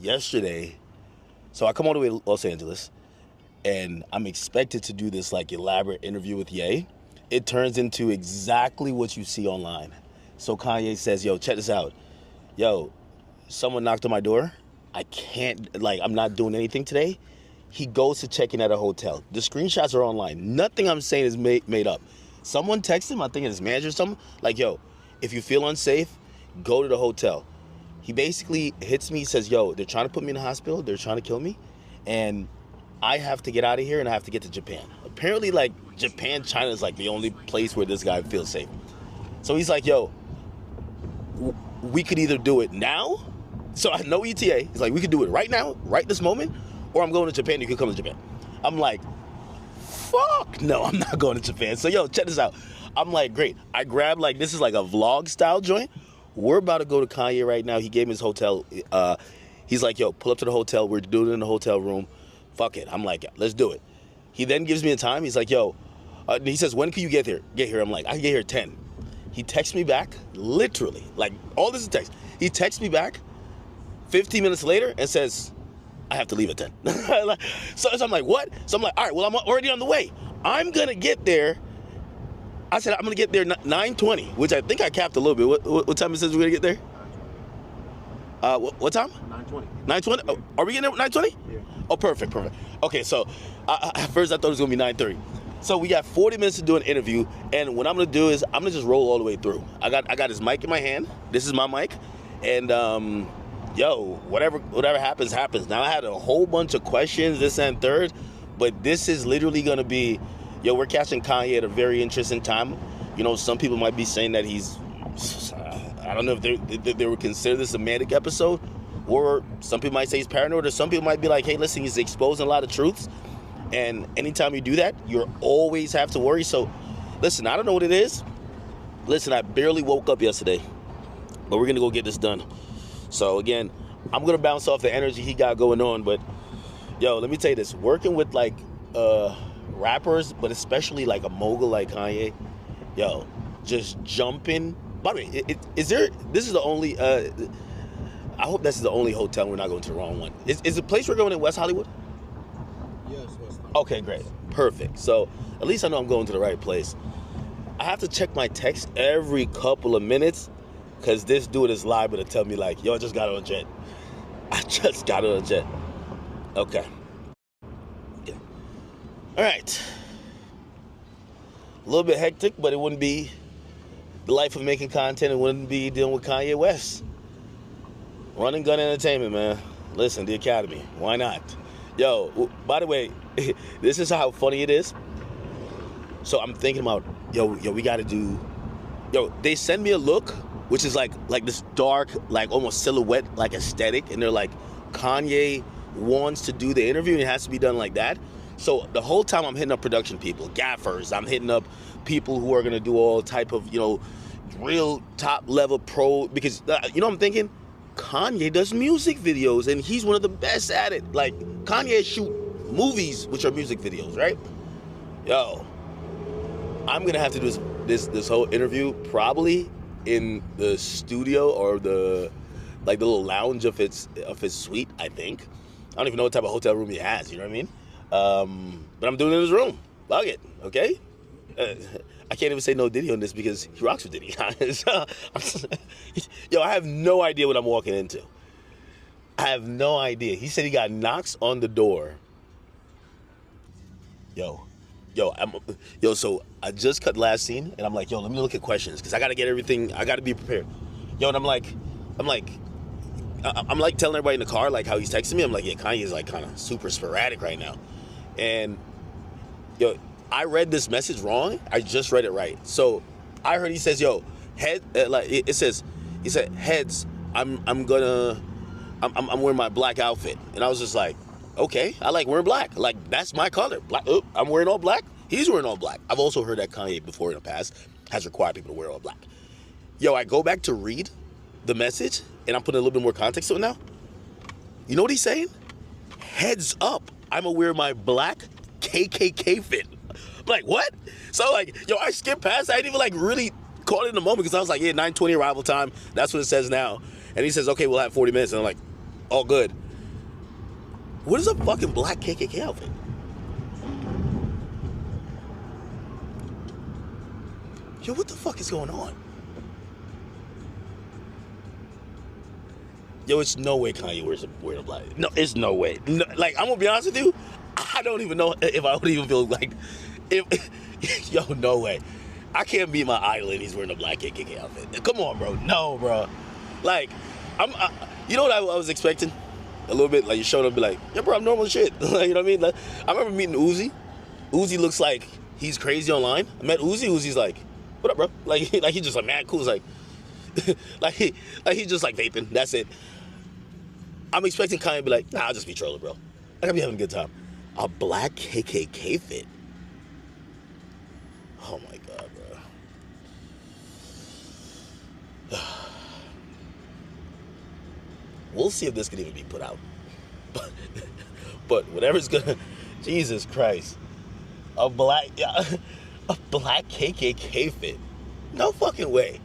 yesterday, so I come all the way to Los Angeles, and I'm expected to do this like elaborate interview with Ye. It turns into exactly what you see online. So Kanye says, yo, check this out. Yo, someone knocked on my door. I can't, like, I'm not doing anything today. He goes to check in at a hotel. The screenshots are online. Nothing I'm saying is made up. Someone texted him, I think his manager or something, like, yo, if you feel unsafe, go to the hotel. He basically hits me, says, yo, they're trying to put me in the hospital. They're trying to kill me. And I have to get out of here and I have to get to Japan. Apparently, like, Japan, China is like the only place where this guy feels safe. So he's like, yo, we could either do it now. So I know ETA. He's like, we could do it right now, right this moment, or I'm going to Japan. You can come to Japan. I'm like, fuck no, I'm not going to Japan. So yo, check this out. I'm like, great. I grabbed, like, this is like a vlog style joint. We're about to go to Kanye right now. He gave me his hotel. He's like, yo, pull up to the hotel. We're doing it in the hotel room. Fuck it. I'm like, yeah, let's do it. He then gives me a time. He's like, yo, he says, when can you get here? I'm like, I can get here at 10. He texts me back, literally, like, all this is text. He texts me back 15 minutes later and says, I have to leave at 10. so I'm like, what? So I'm like, all right, well, I'm already on the way. I'm going to get there. I said, I'm going to get there 9:20, which I think I capped a little bit. What time it says we're going to get there? What time? 9:20. 9:20? Oh, are we getting there at 9:20? Yeah. Oh, perfect. Okay, so at first I thought it was going to be 9:30. So we got 40 minutes to do an interview, and what I'm going to do is I'm going to just roll all the way through. I got his mic in my hand. This is my mic. And, yo, whatever happens, happens. Now, I had a whole bunch of questions, this and third, but this is literally going to be, yo, we're catching Kanye at a very interesting time. You know, some people might be saying that he's, I don't know if they would consider this a manic episode, or some people might say he's paranoid, or some people might be like, hey, listen, he's exposing a lot of truths. And anytime you do that, you always have to worry. So, listen, I don't know what it is. Listen, I barely woke up yesterday, but we're going to go get this done. So, again, I'm going to bounce off the energy he got going on. But, yo, let me tell you this. Working with, like, rappers, but especially, like, a mogul like Kanye, yo, just jumping. By the way, this is the only, I hope this is the only hotel we're not going to the wrong one. Is the place we're going in West Hollywood? Yes, West Hollywood. Okay, great. Perfect. So at least I know I'm going to the right place. I have to check my text every couple of minutes because this dude is liable to tell me, like, yo, I just got on a jet. I just got on a jet. Okay. Yeah. All right. A little bit hectic, but it wouldn't be the life of making content. It wouldn't be dealing with Kanye West. Run and gun entertainment, man. Listen, the Academy. Why not? Yo, by the way, this is how funny it is. So I'm thinking about, yo, we got to do, they send me a look, which is like this dark, like almost silhouette, like aesthetic. And they're like, Kanye wants to do the interview and it has to be done like that. So the whole time I'm hitting up production people, gaffers, I'm hitting up people who are going to do all type of, real top level pro, because, you know what I'm thinking? Kanye does music videos and he's one of the best at it. Like, Kanye shoot movies which are music videos, right? Yo, I'm gonna have to do this whole interview probably in the studio or the little lounge of his suite, I think. I don't even know what type of hotel room he has, you know what I mean? But I'm doing it in his room. Log it, okay? I can't even say no Diddy on this because he rocks with Diddy. Yo, I have no idea what I'm walking into. I have no idea. He said he got knocks on the door. So I just cut last scene, and I'm like, yo, let me look at questions, because I got to get everything, I got to be prepared. Yo, and I'm like telling everybody in the car, like, how he's texting me. I'm like, yeah, Kanye's, like, kind of super sporadic right now. And, yo, I read this message wrong. I just read it right. So I heard he says, yo, he said, heads, I'm wearing my black outfit. And I was just like, okay, I like wearing black. Like, that's my color. Black. I'm wearing all black. He's wearing all black. I've also heard that Kanye before in the past has required people to wear all black. Yo, I go back to read the message, and I'm putting a little bit more context to it now. You know what he's saying? Heads up, I'm gonna wear my black KKK fit. I'm like, what? So, like, yo, I skipped past. I didn't even, like, really caught it in the moment, because I was like, yeah, 9:20 arrival time. That's what it says now. And he says, okay, we'll have 40 minutes. And I'm like, All good. What is a fucking black KKK outfit? Yo, what the fuck is going on? Yo, it's no way Kanye wearing a black. No, it's no way. No, like, I'm gonna be honest with you, I don't even know if I would even feel like, yo, no way. I can't be my idol and he's wearing a black KKK outfit. Come on, bro. No, bro. Like, you know what I was expecting? A little bit, like, you showed up and be like, yeah, bro, I'm normal as shit. Like, you know what I mean? Like, I remember meeting Uzi. Uzi looks like he's crazy online. I met Uzi. Uzi's like, what up, bro? Like he's just like, man, cool. It's like, he's just like vaping. That's it. I'm expecting Kanye to be like, nah, I'll just be trolling, bro. I gotta be having a good time. A black KKK fit. Oh my god, bro. We'll see if this can even be put out. But whatever's gonna, Jesus Christ, a black KKK fit. No fucking way.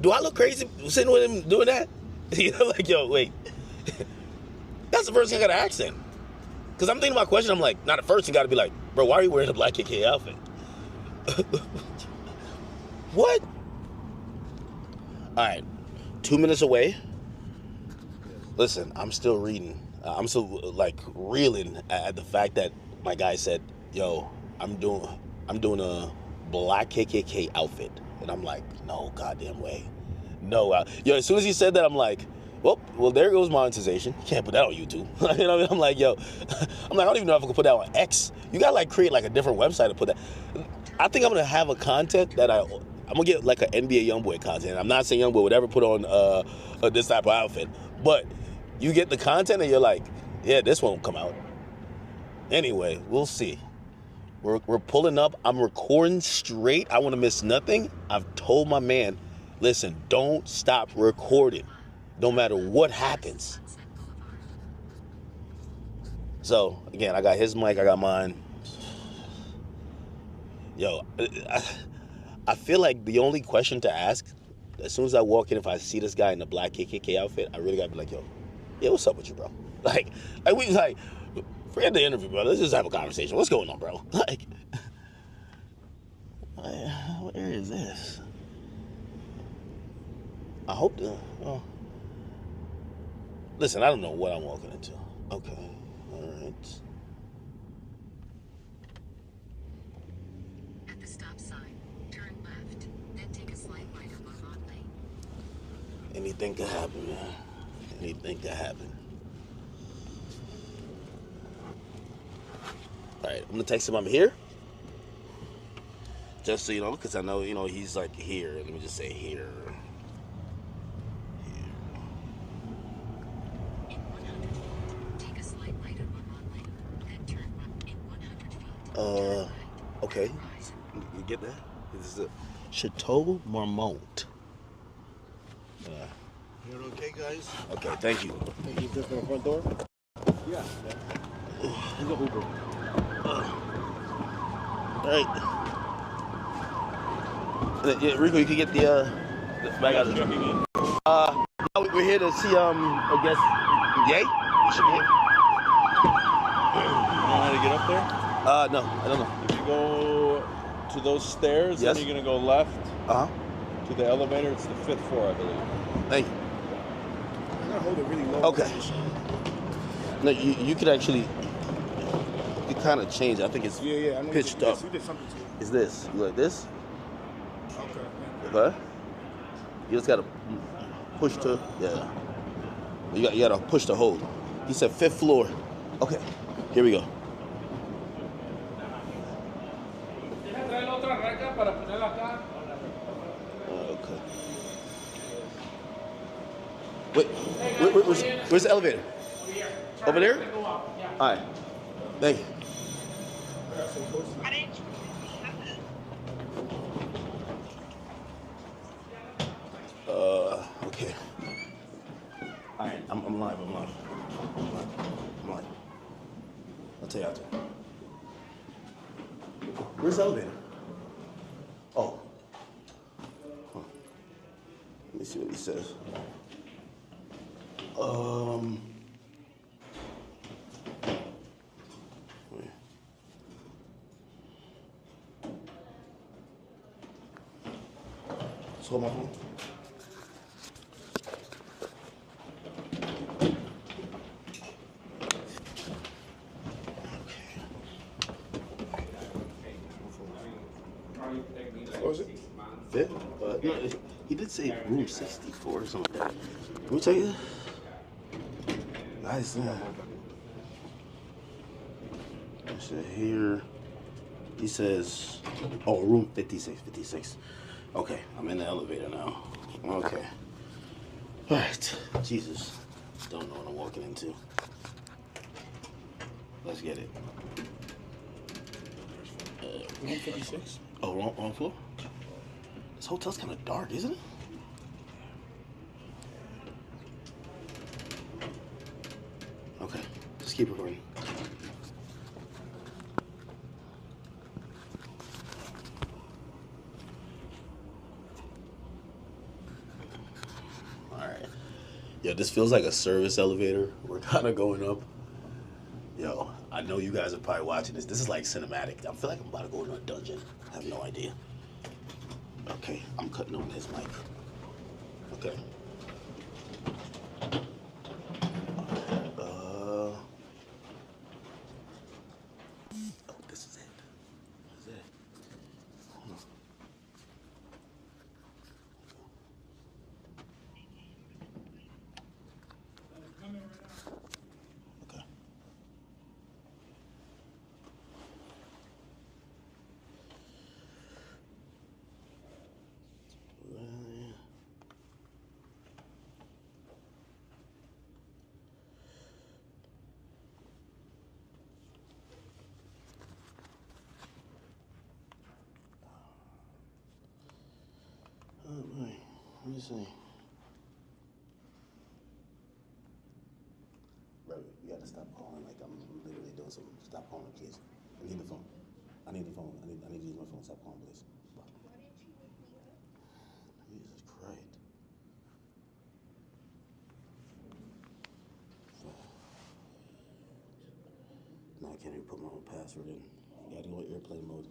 Do I look crazy sitting with him doing that? You know, like, yo, wait. That's the first thing I gotta ask him. Because I'm thinking about my question, I'm like, not the first thing gotta be like, bro, why are you wearing a black KKK outfit? What? All right, 2 minutes away. Listen, I'm still reading. I'm still like reeling at the fact that my guy said, "Yo, I'm doing a black KKK outfit," and I'm like, "No goddamn way, no." Yo, as soon as he said that, I'm like, "Well, there goes monetization. You can't put that on YouTube." You know what I mean? I'm like, "Yo," I don't even know if I can put that on X. You gotta like create like a different website to put that. I think I'm gonna have a content that I'm gonna get like an NBA YoungBoy content. I'm not saying YoungBoy would ever put on this type of outfit, but you get the content and you're like, yeah, this won't come out. Anyway, we'll see. We're pulling up. I'm recording straight. I want to miss nothing. I've told my man, listen, don't stop recording, no matter what happens. So again, I got his mic. I got mine. Yo, I feel like the only question to ask, as soon as I walk in, if I see this guy in the black KKK outfit, I really gotta be like, yo, yeah, what's up with you, bro? Like forget the interview, bro. Let's just have a conversation. What's going on, bro? Like, where is this? I hope to. Oh. Listen, I don't know what I'm walking into. Okay, all right. At the stop sign, turn left, then take a slight right up on Rod Lane. Anything could happen, man. Anything could happen. All right, I'm gonna text him I'm here. Just so you know, because I know, you know, he's like here. Let me just say here. In 100 feet, take a slight right up on Rod Lane, then turn left in 100 feet. Turn right. Okay. You get that? This is a Chateau Marmont. You're okay, guys? Okay, thank you. Thank you. Just on the front door? Yeah. He's an Uber. All right. Yeah, Rico, you can get the bag out of the truck. Now we're here to see, I guess, Ye? You should be here. You know how to get up there? No, I don't know. If you go to those stairs, Yes. then you're gonna go left Uh-huh. to the elevator. It's the 5th floor, I believe. Thank you. I'm gonna hold it really low. Okay. No, you could actually, you kind of change it. I think it's Yeah. I know pitched you up. did something to it. Is this? You like this? Okay. Okay. You just gotta push to, yeah. You gotta push to hold. He said 5th floor. Okay, here we go. Okay. Wait, where's the elevator? Over there? All right. Thank you. Okay. All right, I'm live. I'm live. I'll tell you after. Where's the elevator? Oh. me see what he says. Wait. Just hold my phone. What was it? Fifth? No, he did say room 64 or something. Let me tell you. Nice. I said here. He says, oh, room 56, 56. Okay, I'm in the elevator now. Okay. All right. Jesus. Don't know what I'm walking into. Let's get it. Room 56. Oh, wrong floor? This hotel's kind of dark, isn't it? Okay, just keep recording. All right. Yo, this feels like a service elevator. We're kind of going up. Yo, I know you guys are probably watching this. This is like cinematic. I feel like I'm about to go into a dungeon. I have no idea. Okay, I'm cutting on his mic. Okay. Oh, this is it. This is it. Hold on. Okay. Oh boy, what do you say? Bro, you gotta stop calling like I'm literally doing something. Stop calling, please. I need the phone. I need the phone. I need to use my phone. Stop calling, please. Jesus Christ. Now I can't even put my own password in. You gotta go in airplane mode.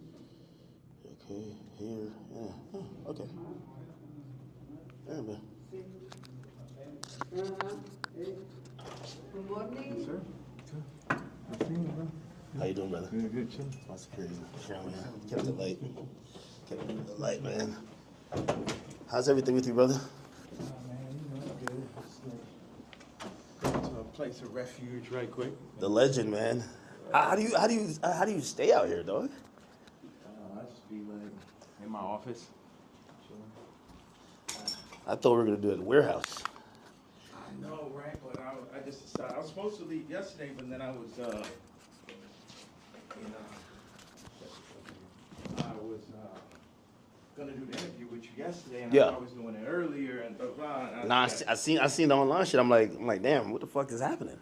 Okay, here. Yeah. Oh, okay. There, man. Good morning. Sir? Good seeing you, bro. How you doing, brother? Good, chill. My security's man. Kept it light. Kept it light, man. How's everything with you, brother? Man, you know, good. Just, to a place of refuge right quick. The legend, man. How do you stay out here, dog? I just be like in my office. Chilling. I thought we were gonna do it at the warehouse. I know, right? But I just decided I was supposed to leave yesterday, but then I was gonna do the interview with you yesterday, and Yeah. I was doing it earlier, and blah blah. And Nah, just I seen the online shit. I'm like, damn, what the fuck is happening?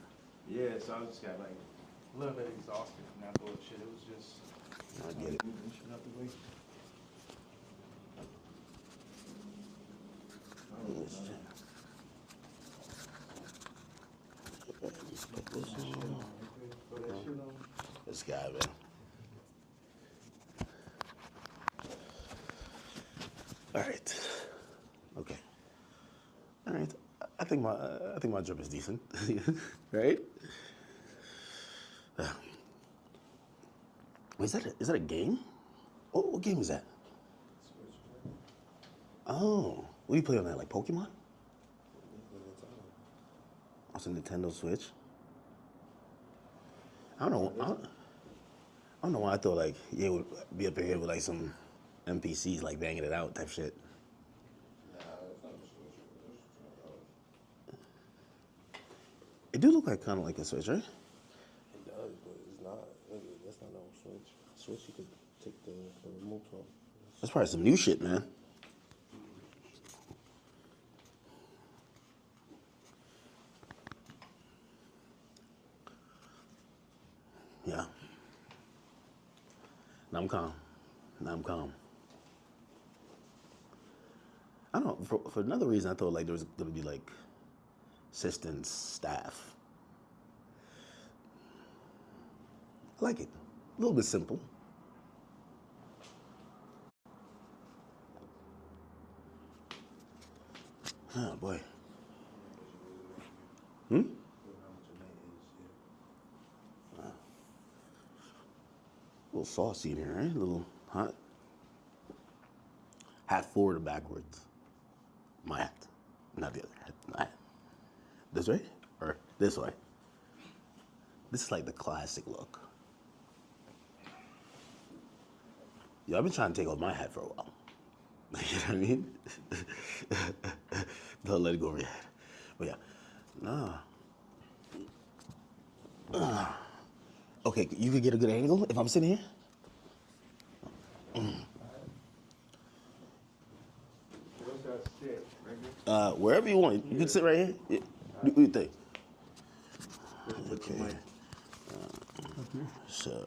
yeah, so I just got like a little bit exhausted from that bullshit. It was just I get it. moving shit out the way. This guy, man. All right. Okay. All right. I think my drip is decent, right? Wait, is that a game? What game is that? Oh, what do you play on that? Like Pokemon? It's a Nintendo Switch. I don't know why I thought like it would be up in here with like some NPCs like banging it out type shit. It do look like kind of like a Switch, right? It does, but it's not. That's not no Switch. Switch, you could take the remote off. That's probably some new shit, man. Yeah. Now I'm calm. I don't know. For another reason, I thought like there was gonna be like assistants, staff. I like it. A little bit simple. Oh boy. A little saucy in here, right? A little hot. Hat forward or backwards? My hat, not the other hat. My hat. This way or this way? This is like the classic look. Yo, I've been trying to take off my hat for a while. You know what I mean? Don't let it go over your head. But yeah, no. Okay, you could get a good angle if I'm sitting here? Where's that sit? Right here? Wherever you want. You can sit right here. Yeah. Do what you think. Okay. So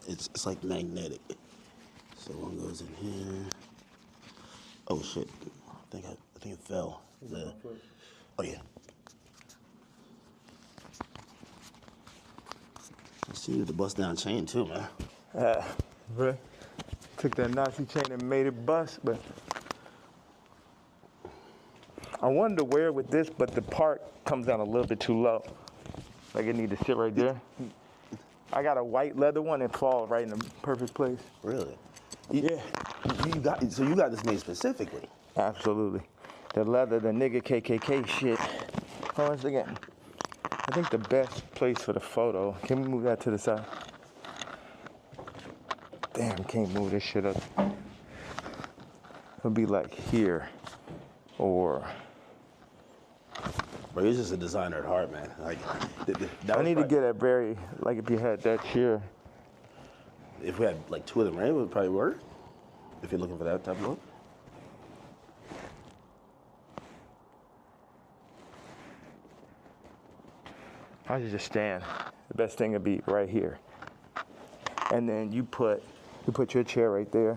it's like magnetic. So one goes in here. Oh shit! I think it fell. Oh yeah. I see you with the bust down chain too, man. Bro, took that Nazi chain and made it bust, but I wanted to wear it with this, but the part comes down a little bit too low. Like it need to sit right there. I got a white leather one and fall right in the perfect place. Really? Yeah. So you got this made specifically? Absolutely. The leather, the nigga KKK shit. Hold on a second. I think the best place for the photo, can we move that to the side? Damn, can't move this shit up. It'll be like here, or... Bro, you're just a designer at heart, man. Like, I need to get a very, like if you had that chair. If we had like two of them, right, it would probably work. If you're looking for that type of look. I should just stand. The best thing would be right here. And then you put your chair right there.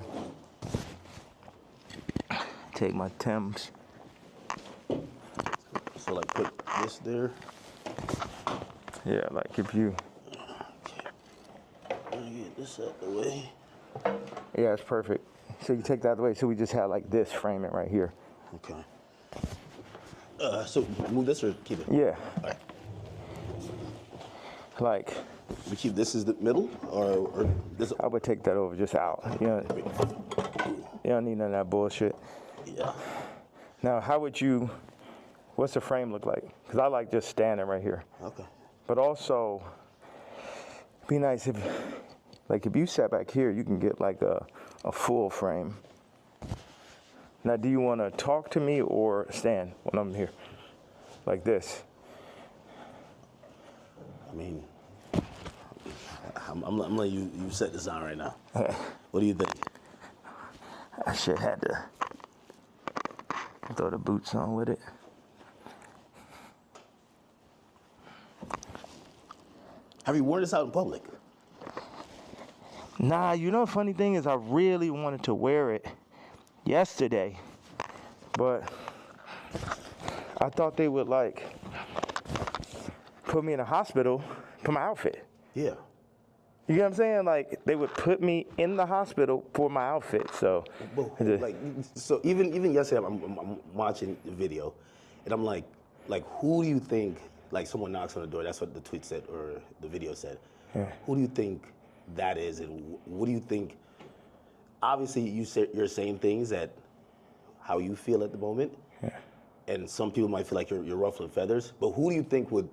Take my Timbs. So like put this there. Yeah, like if you. Let me get this out the way. Yeah, it's perfect. So you take that out of the way. So we just have like this framing right here. Okay. So move this or keep it? Yeah. All right. Like. We keep this as the middle, or this? I would take that over just out. You don't need none of that bullshit. Yeah. Now, what's the frame look like? Because I like just standing right here. Okay. But also, be nice if you sat back here, you can get like a full frame. Now, do you want to talk to me or stand when I'm here? Like this? I mean, I'm letting you set this on right now. What do you think? I should have to throw the boots on with it. Have you worn this out in public? Nah, you know the funny thing is I really wanted to wear it yesterday, but I thought they would like put me in a hospital for my outfit. Yeah. You know what I'm saying? Like they would put me in the hospital for my outfit. So, So even yesterday, I'm watching the video, and I'm like, who do you think? Like someone knocks on the door. That's what the tweet said or the video said. Yeah. Who do you think that is, and what do you think? Obviously, you're saying things that how you feel at the moment, and some people might feel like you're ruffling feathers. But who do you think would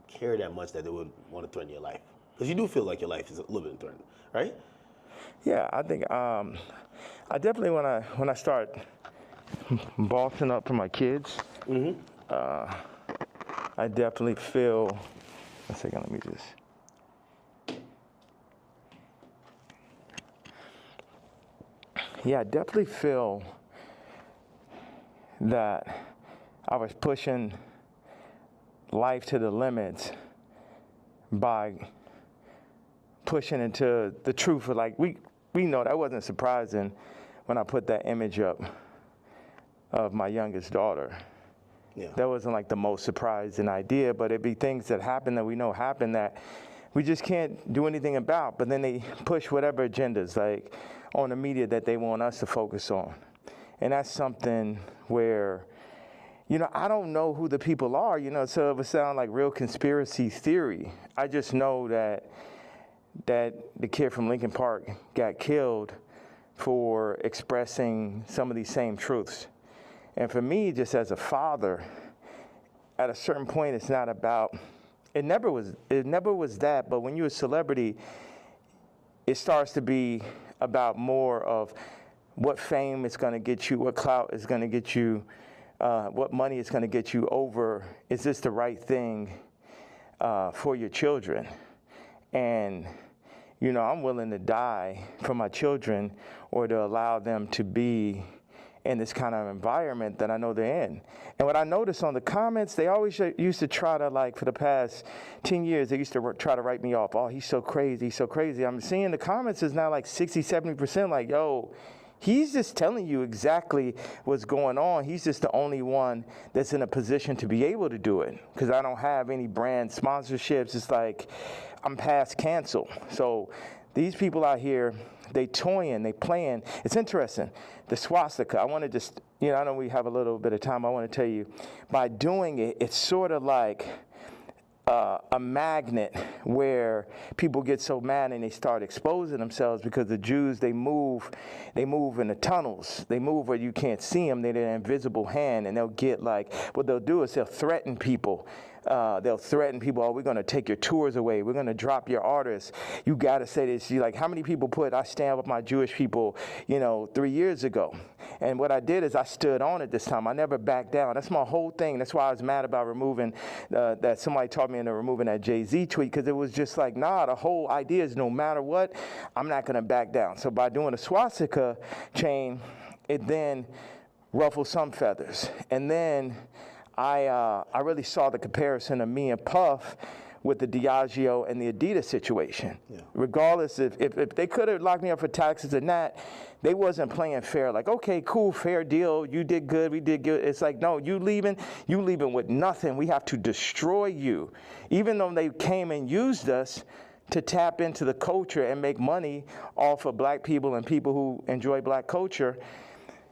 care that much that they would want to threaten your life? Because you do feel like your life is a little bit threatened, right? Yeah, I think I definitely when I start bossing up for my kids, I definitely feel. One second, let me just. Yeah, I definitely feel that I was pushing life to the limits by pushing into the truth of like we know that wasn't surprising when I put that image up of my youngest daughter. Yeah. That wasn't like the most surprising idea, but it'd be things that happen that we know happen that we just can't do anything about. But then they push whatever agendas like on the media that they want us to focus on. And that's something where, you know, I don't know who the people are, you know, so it would sound like real conspiracy theory. I just know that the kid from Lincoln Park got killed for expressing some of these same truths. And for me, just as a father, at a certain point, it's not about, it never was that, but when you're a celebrity, it starts to be about more of what fame is going to get you, what clout is going to get you, what money is going to get you over, is this the right thing for your children? And, you know, I'm willing to die for my children or to allow them to be in this kind of environment that I know they're in. And what I noticed on the comments, they always used to try to, like, for the past 10 years, they used to try to write me off. Oh, he's so crazy, he's so crazy. I'm seeing the comments is now like 60, 70% like, yo, he's just telling you exactly what's going on. He's just the only one that's in a position to be able to do it because I don't have any brand sponsorships. It's like I'm past cancel. So these people out here, they toying, they playing. It's interesting. The swastika, I want to just, you know, I know we have a little bit of time. I want to tell you, by doing it, it's sort of like a magnet where people get so mad and they start exposing themselves because the Jews, they move in the tunnels. They move where you can't see them. They're an invisible hand, and they'll get like, what they'll do is they'll threaten people. They'll threaten people, oh, we're going to take your tours away. We're going to drop your artists. You got to say this. You're like, how many people I stand with my Jewish people, you know, 3 years ago? And what I did is I stood on it this time. I never backed down. That's my whole thing. That's why I was mad about removing, that somebody taught me into removing that Jay-Z tweet, because it was just like, nah, the whole idea is no matter what, I'm not going to back down. So by doing a swastika chain, it then ruffled some feathers. And then I really saw the comparison of me and Puff with the Diageo and the Adidas situation. Yeah. Regardless, if they could have locked me up for taxes and that, they wasn't playing fair. Like, okay, cool, fair deal. You did good, we did good. It's like, no, you leaving with nothing. We have to destroy you. Even though they came and used us to tap into the culture and make money off of black people and people who enjoy black culture.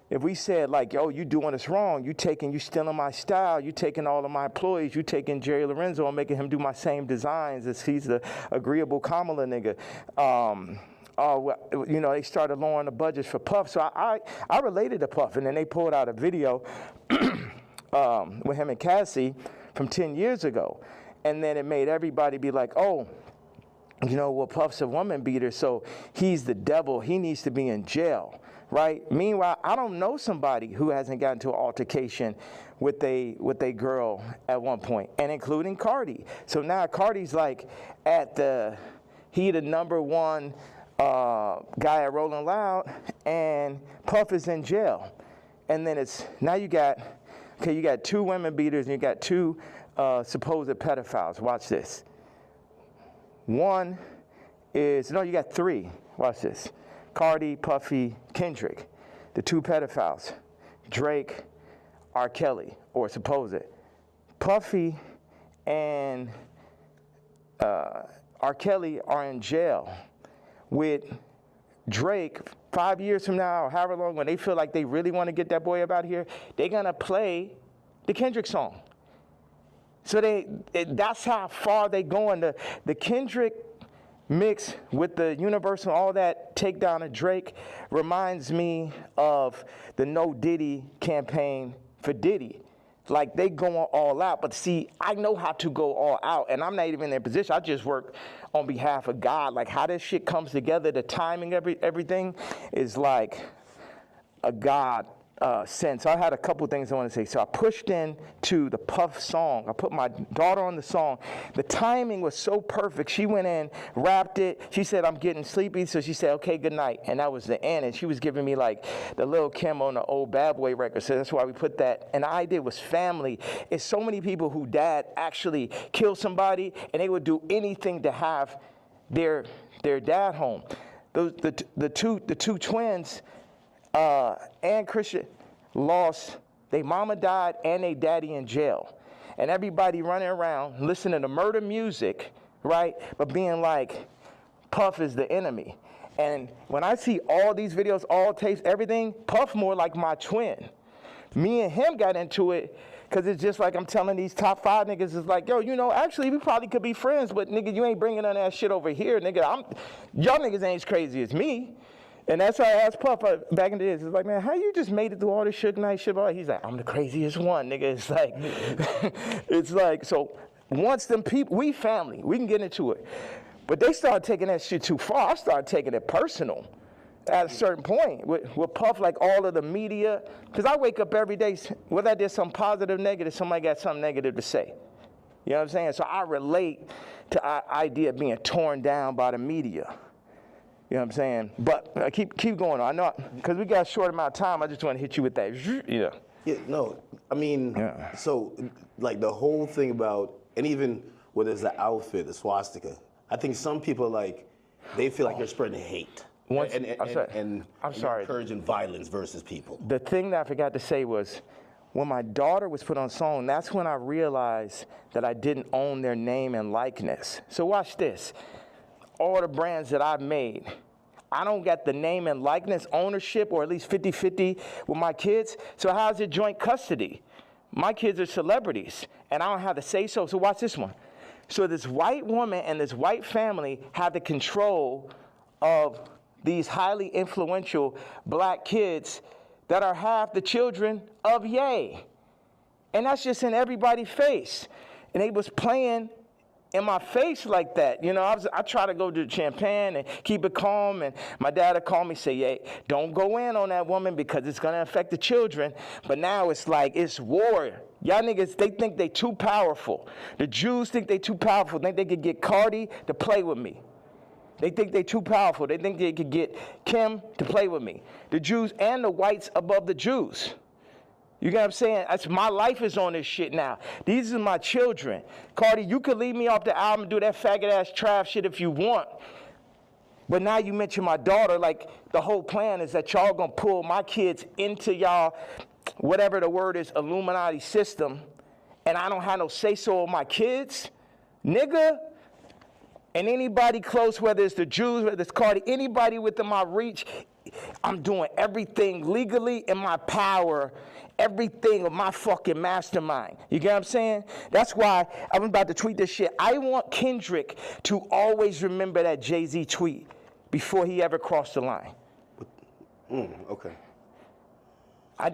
If we said like, yo, you doing us wrong, you stealing my style, you taking all of my employees, you taking Jerry Lorenzo and making him do my same designs as he's the agreeable Kamala nigga. You know, they started lowering the budgets for Puff. So I related to Puff, and then they pulled out a video with him and Cassie from 10 years ago. And then it made everybody be like, oh, you know, well, Puff's a woman beater, so he's the devil. He needs to be in jail, right? Meanwhile, I don't know somebody who hasn't gotten into an altercation with a girl at one point, and including Cardi. So now Cardi's like he the number one guy at Rolling Loud, and Puff is in jail. And then you got two women beaters and you got two supposed pedophiles. Watch this. You got three. Watch this. Cardi, Puffy, Kendrick. The two pedophiles. Drake, R. Kelly, or supposed. Puffy and R. Kelly are in jail with Drake 5 years from now, or however long, when they feel like they really want to get that boy up out here, they're going to play the Kendrick song. So that's how far they going. The Kendrick mix with the Universal, all that takedown of Drake reminds me of the No Diddy campaign for Diddy. Like, they going all out. But see, I know how to go all out, and I'm not even in their position. I just work on behalf of God. Like, how this shit comes together, the timing, everything is like a God sense. I had a couple things I want to say. So I pushed into the Puff song. I put my daughter on the song. The timing was so perfect. She went in, rapped it. She said, I'm getting sleepy. So she said, okay, good night. And that was the end. And she was giving me like the Lil Kim on the old Bad Boy record. So that's why we put that. And the idea was family. It's so many people who dad actually killed somebody, and they would do anything to have their dad home. The two twins, and Christian lost They mama died and they daddy in jail. And everybody running around listening to murder music, right? But being like, Puff is the enemy. And when I see all these videos, all tapes, everything, Puff more like my twin. Me and him got into it because it's just like I'm telling these top 5 niggas, it's like, yo, you know, actually we probably could be friends, but nigga, you ain't bringing none of that shit over here, nigga. Y'all niggas ain't as crazy as me. And that's why I asked Puff back in the days. It's like, man, how you just made it through all this Suge Knight shit? He's like, I'm the craziest one, nigga. It's like, it's like, so once them people, we family, we can get into it. But they started taking that shit too far. I started taking it personal at a certain point with Puff, like all of the media. Because I wake up every day, whether I did something positive, negative, somebody got something negative to say. You know what I'm saying? So I relate to the idea of being torn down by the media. You know what I'm saying? But keep going on. I know, because we got a short amount of time, I just want to hit you with that. Yeah. Yeah, no, I mean, so like the whole thing about, and even whether it's the outfit, the swastika, I think some people like, they feel like you're spreading hate. And encouraging violence versus people. The thing that I forgot to say was, when my daughter was put on song, that's when I realized that I didn't own their name and likeness. So watch this. All the brands that I've made, I don't got the name and likeness ownership, or at least 50-50 with my kids. So how's it joint custody? My kids are celebrities, and I don't have to say so. So watch this one. So this white woman and this white family have the control of these highly influential black kids that are half the children of Ye. And that's just in everybody's face. And they was playing in my face like that. You know, I try to go to Champagne and keep it calm, and my dad would call me, say, hey, don't go in on that woman because it's gonna affect the children. But now it's like, it's war. Y'all niggas, they think they too powerful. The Jews think they too powerful, think they could get Cardi to play with me. They think they too powerful. They think they could get Kim to play with me. The Jews and the whites above the Jews. You get what I'm saying? My life is on this shit now. These are my children. Cardi, you could leave me off the album and do that faggot-ass trap shit if you want. But now you mention my daughter, like the whole plan is that y'all gonna pull my kids into y'all, whatever the word is, Illuminati system, and I don't have no say-so on my kids? Nigga? And anybody close, whether it's the Jews, whether it's Cardi, anybody within my reach, I'm doing everything legally in my power, everything of my fucking mastermind. You get what I'm saying? That's why I'm about to tweet this shit. I want Kendrick to always remember that Jay-Z tweet before he ever crossed the line. Okay.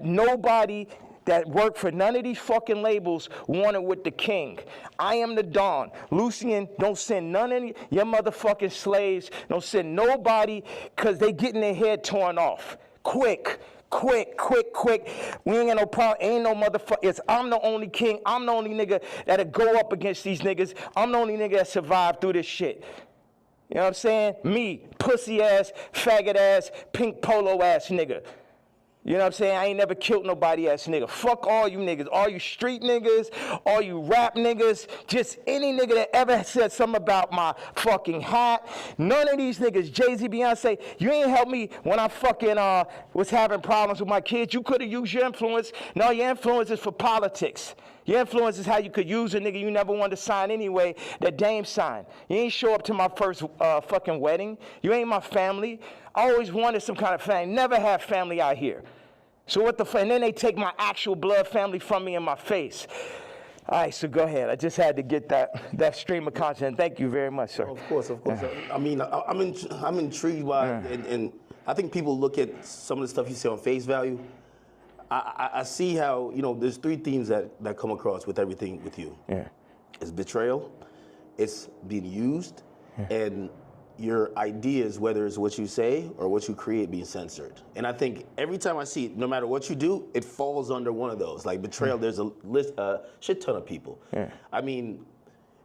Nobody that worked for none of these fucking labels wanted with the king. I am the Don. Lucian, don't send none of your motherfucking slaves. Don't send nobody, because they getting their head torn off. Quick. We ain't got no problem. Ain't no motherfucker. I'm the only king. I'm the only nigga that'll go up against these niggas. I'm the only nigga that survived through this shit. You know what I'm saying? Me, pussy ass, faggot ass, pink polo ass nigga. You know what I'm saying? I ain't never killed nobody ass nigga. Fuck all you niggas. All you street niggas, all you rap niggas, just any nigga that ever said something about my fucking hat. None of these niggas, Jay-Z, Beyonce, you ain't helped me when I fucking was having problems with my kids. You could have used your influence. No, your influence is for politics. Your influence is how you could use a nigga you never wanted to sign anyway, that Dame signed. You ain't show up to my first fucking wedding. You ain't my family. I always wanted some kind of family. Never had family out here. So what the fuck? And then they take my actual blood family from me in my face. All right, so go ahead. I just had to get that stream of content. Thank you very much, sir. Of course. I mean, I'm intrigued by, and I think people look at some of the stuff you say on face value. I see how, you know, there's 3 themes that come across with everything with you. Yeah. It's betrayal, it's being used, and your ideas, whether it's what you say or what you create, being censored. And I think every time I see it, no matter what you do, it falls under one of those. Like betrayal, there's a shit ton of people. Yeah. I mean,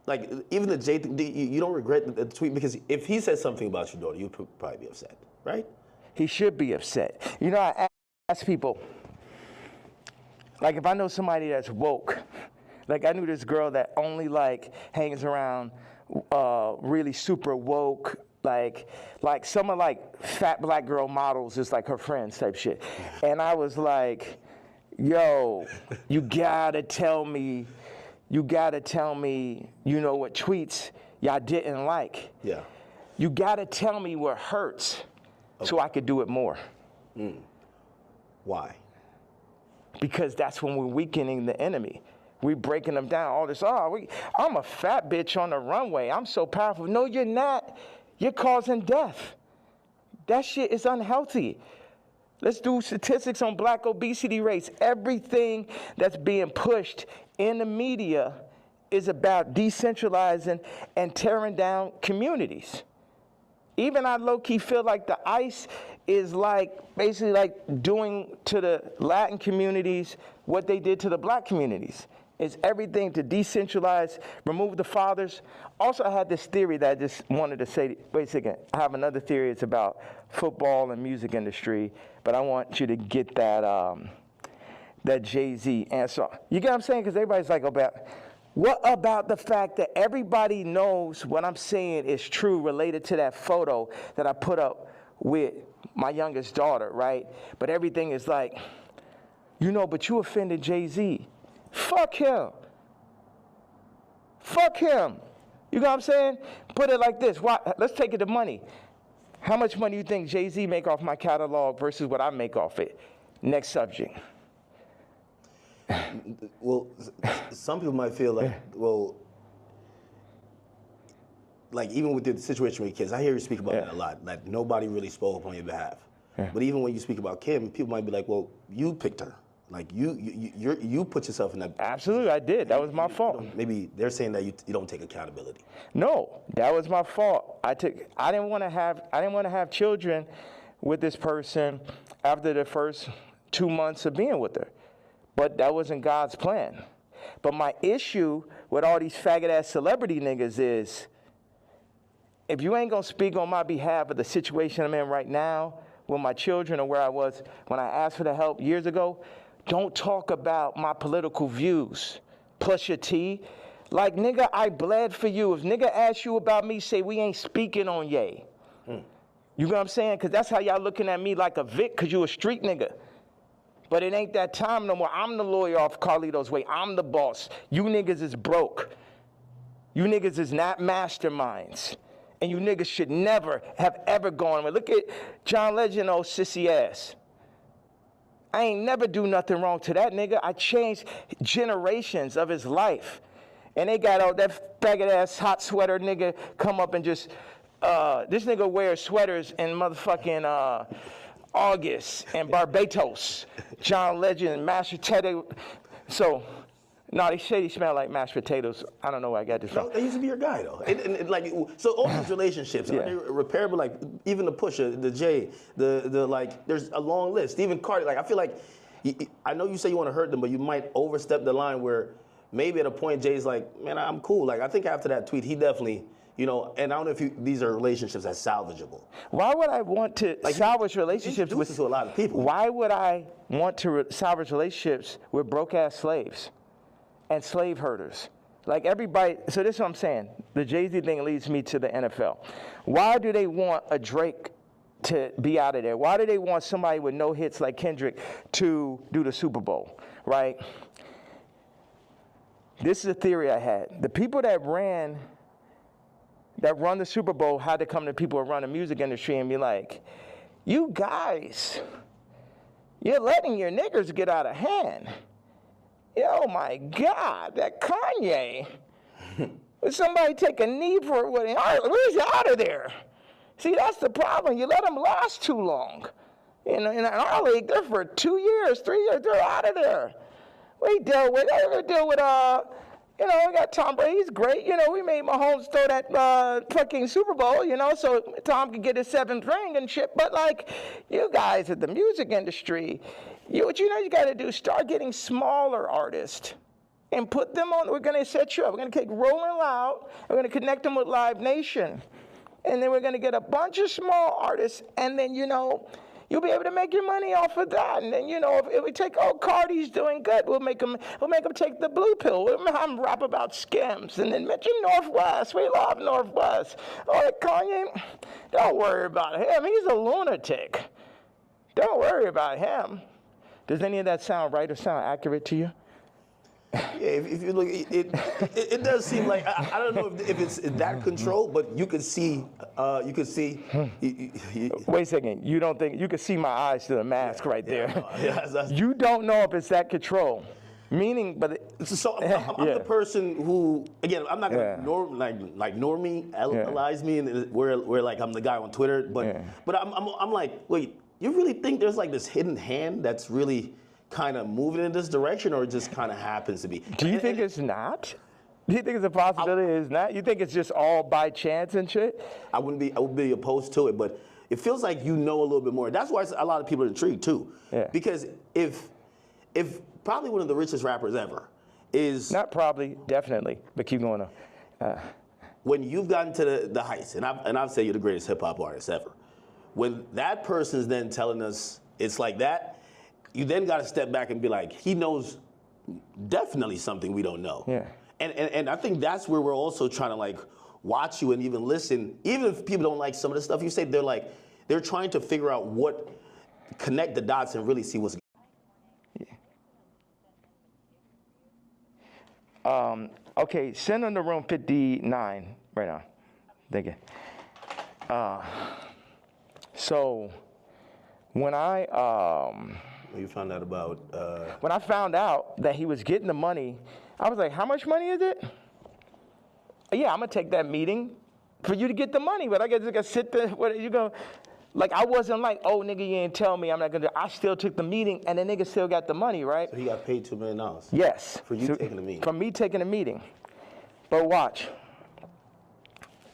like even the Jay thing, you don't regret the tweet, because if he said something about your daughter, you'd probably be upset, right? He should be upset. You know, I ask people, like if I know somebody that's woke, like I knew this girl that only like hangs around really super woke, like some of like fat black girl models is like her friends type shit. And I was like, Yo, you gotta tell me, you know what tweets y'all didn't like. Yeah. You gotta tell me what hurts so I could do it more. Why? Because that's when we're weakening the enemy. We breaking them down. All this, I'm a fat bitch on the runway. I'm so powerful. No, you're not. You're causing death. That shit is unhealthy. Let's do statistics on black obesity rates. Everything that's being pushed in the media is about decentralizing and tearing down communities. Even I low-key feel like the ICE is like basically like doing to the Latin communities what they did to the black communities. It's everything to decentralize, remove the fathers. Also, I had this theory that I just wanted to say, wait a second, I have another theory. It's about football and music industry, but I want you to get that that Jay-Z answer. You get what I'm saying? Because everybody's like, what about the fact that everybody knows what I'm saying is true related to that photo that I put up with my youngest daughter, right? But everything is like, but you offended Jay-Z. Fuck him. Fuck him. You know what I'm saying? Put it like this. Let's take it to money. How much money do you think Jay-Z make off my catalog versus what I make off it? Next subject. Well, some people might feel like, like even with the situation with kids, I hear you speak about that a lot. Like nobody really spoke on your behalf. Yeah. But even when you speak about Kim, people might be like, well, you picked her. Like you put yourself in that. Absolutely, I did. That was my fault. Maybe they're saying that you don't take accountability. No, that was my fault. I didn't want to have children with this person after the first 2 months of being with her. But that wasn't God's plan. But my issue with all these faggot-ass celebrity niggas is, if you ain't gonna speak on my behalf of the situation I'm in right now with my children or where I was when I asked for the help years ago, don't talk about my political views. Plus your T. Like, nigga, I bled for you. If nigga asks you about me, say we ain't speaking on Ye. You know what I'm saying? Because that's how y'all looking at me like a Vic, because you a street nigga. But it ain't that time no more. I'm the lawyer off Carlito's Way. I'm the boss. You niggas is broke. You niggas is not masterminds. And you niggas should never have ever gone. Look at John Legend, old sissy ass. I ain't never do nothing wrong to that nigga. I changed generations of his life. And they got all that faggot ass hot sweater nigga come up and just, this nigga wears sweaters in motherfucking August and Barbados. John Legend, mashed potato. So, no, they say he smell like mashed potatoes. I don't know where I got this from. No, they used to be your guy, though. And like, so all these relationships, are they repairable? Like, even the Pusha, the Jay, the like, there's a long list. Even Cardi, like, I feel like, I know you say you want to hurt them, but you might overstep the line where maybe at a point Jay's like, man, I'm cool. Like, I think after that tweet, he definitely, and I don't know if these are relationships that's salvageable. Why would I want to salvage relationships with to a lot of people? Why would I want to salvage relationships with broke-ass slaves and slave herders? Like everybody, so this is what I'm saying. The Jay-Z thing leads me to the NFL. Why do they want a Drake to be out of there? Why do they want somebody with no hits like Kendrick to do the Super Bowl, right? This is a theory I had. The people that run the Super Bowl had to come to people who run the music industry and be like, you guys, you're letting your niggers get out of hand. Oh my God, that Kanye. Would somebody take a knee for it? Where's he out of there? See, that's the problem. You let them last too long. In our league, they're for 2 years, 3 years, they're out of there. We deal with, we got Tom Brady, he's great. We made Mahomes throw that fucking Super Bowl, so Tom could get his 7th ring and shit. But like, you guys at the music industry, what you got to do, start getting smaller artists and put them on. We're going to set you up. We're going to take Rolling Loud. We're going to connect them with Live Nation. And then we're going to get a bunch of small artists. And then, you'll be able to make your money off of that. And then, if we take, Cardi's doing good, we'll make them take the blue pill. We'll have them rap about Skims. And then mention Northwest. We love Northwest. Kanye, don't worry about him. He's a lunatic. Don't worry about him. Does any of that sound right or sound accurate to you? Yeah, if you look, it does seem like I don't know if it's that control, but you could see. Wait a second. You don't think you can see my eyes through the mask right there? No, that's- You don't know if it's that control. Meaning, but So I'm yeah. the person who, again, I'm not gonna Yeah. normalize me, and where like I'm the guy on Twitter, but I'm like, wait, you really think there's like this hidden hand that's really kind of moving in this direction, or it just kind of happens to be? Do you think it's not? Do you think it's a possibility it's not? You think it's just all by chance and shit? I would be opposed to it, but it feels like you know a little bit more. That's why a lot of people are intrigued too. Yeah. Because if probably one of the richest rappers ever is Not probably, definitely. But keep going on. when you've gotten to the heights, and I've said you're the greatest hip hop artist ever. When that person's then telling us it's like that, you then got to step back and be like, he knows definitely something we don't know. Yeah. And I think that's where we're also trying to like watch you and even listen. Even if people don't like some of the stuff you say, they're trying to figure out what connect the dots and really see what's. Okay, send them to room 59 right now. Thank you. So when You found out about. when I found out that he was getting the money, I was like, how much money is it? Yeah, I'm gonna take that meeting for you to get the money, but I guess I gotta sit there. What you go? Like I wasn't like, oh nigga, you ain't tell me I'm not gonna do. I still took the meeting, and the nigga still got the money, right? So he got paid $2 million. Yes. For you taking the meeting. For me taking the meeting. But watch.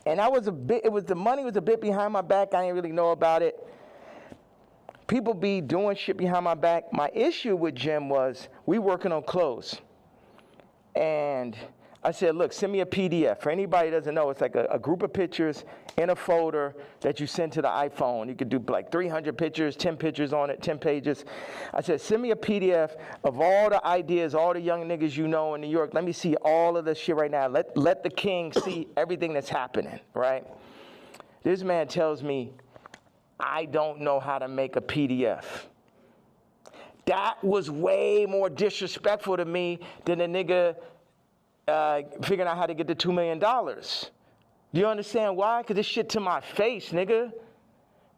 And I was the money was a bit behind my back. I didn't really know about it. People be doing shit behind my back. My issue with Jim was we working on clothes. And I said, look, send me a PDF. For anybody who doesn't know, it's like a group of pictures in a folder that you send to the iPhone. You could do like 300 pictures, 10 pictures on it, 10 pages. I said, send me a PDF of all the ideas, all the young niggas you know in New York. Let me see all of this shit right now. Let the king see everything that's happening, right? This man tells me, I don't know how to make a PDF. That was way more disrespectful to me than a nigga figuring out how to get the $2 million. Do you understand why? Because this shit to my face, nigga.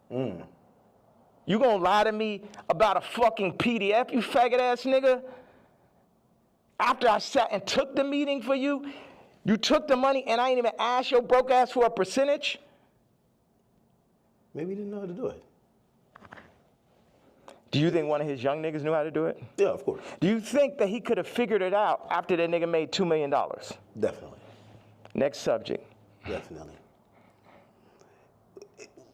You gonna lie to me about a fucking PDF, you faggot ass nigga? After I sat and took the meeting for you, you took the money and I ain't even asked your broke ass for a percentage? Maybe he didn't know how to do it. Do you think one of his young niggas knew how to do it? Yeah, of course. Do you think that he could have figured it out after that nigga made $2 million? Definitely. Next subject. Definitely.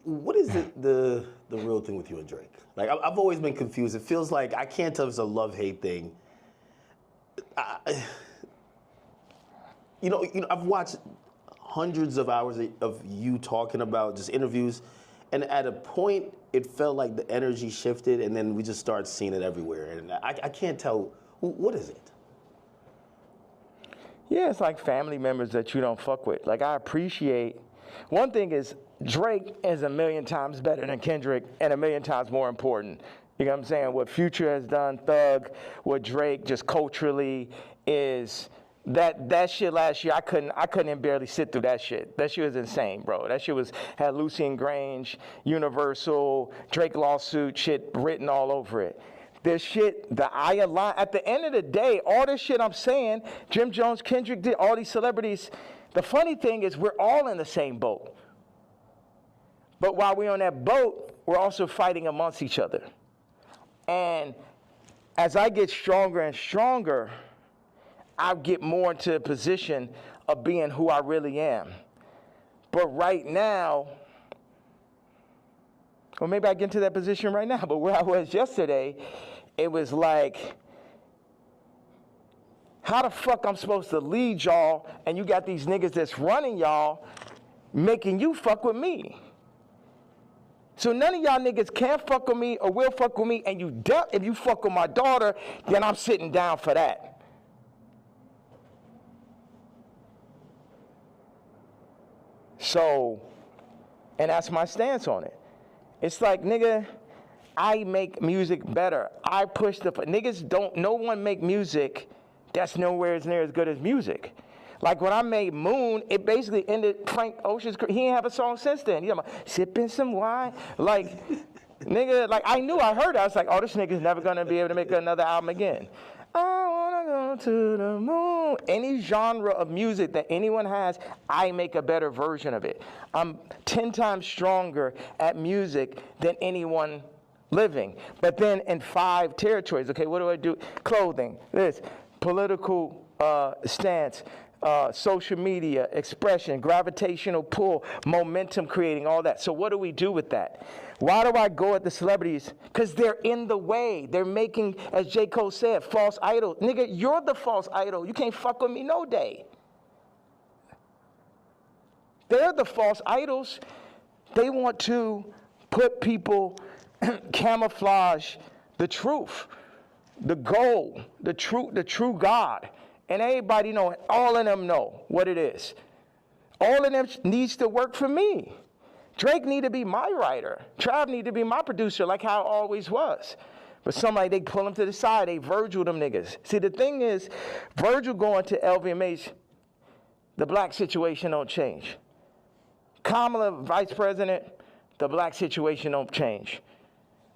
What is the real thing with you and Drake? Like I've always been confused. It feels like I can't tell if it's a love-hate thing. You know, I've watched hundreds of hours of you talking about just interviews, and at a point it felt like the energy shifted, and then we just started seeing it everywhere, and I can't tell what is it. Yeah, it's like family members that you don't fuck with. Like I appreciate. One thing is Drake is a million times better than Kendrick and a million times more important. You know what I'm saying? What Future has done, Thug, what Drake just culturally is. That shit last year, I couldn't even barely sit through that shit. That shit was insane, bro. That shit had Lucian Grange, Universal, Drake lawsuit shit written all over it. This shit, at the end of the day, all this shit I'm saying, Jim Jones, Kendrick did, all these celebrities, the funny thing is we're all in the same boat. But while we're on that boat, we're also fighting amongst each other. And as I get stronger and stronger, I get more into a position of being who I really am. But right now, or maybe I get into that position right now, but where I was yesterday, it was like, how the fuck I'm supposed to lead y'all and you got these niggas that's running y'all making you fuck with me? So none of y'all niggas can fuck with me or will fuck with me, and if you fuck with my daughter, then I'm sitting down for that. So, and that's my stance on it. It's like, nigga, I make music better. I push the niggas don't. No one make music that's nowhere near as good as music. Like when I made Moon, it basically ended Frank Ocean's career. He ain't have a song since then. You know, sipping some wine, like nigga. Like I knew, I heard it. I was like, oh, this nigga's never gonna be able to make another album again. I wanna go to the moon. Any genre of music that anyone has, I make a better version of it. I'm 10 times stronger at music than anyone living. But then in 5 territories, okay, what do I do? Clothing, this, political stance, social media, expression, gravitational pull, momentum creating, all that. So what do we do with that? Why do I go at the celebrities? Because they're in the way. They're making, as J. Cole said, false idols. Nigga, you're the false idol. You can't fuck with me no day. They're the false idols. They want to put people, camouflage the truth, the goal, the true God. And everybody know it. All of them know what it is. All of them needs to work for me. Drake need to be my writer. Trav need to be my producer like how it always was. But somebody, they pull him to the side. They Virgil them niggas. See, the thing is, Virgil going to LVMH, the black situation don't change. Kamala, vice president, the black situation don't change.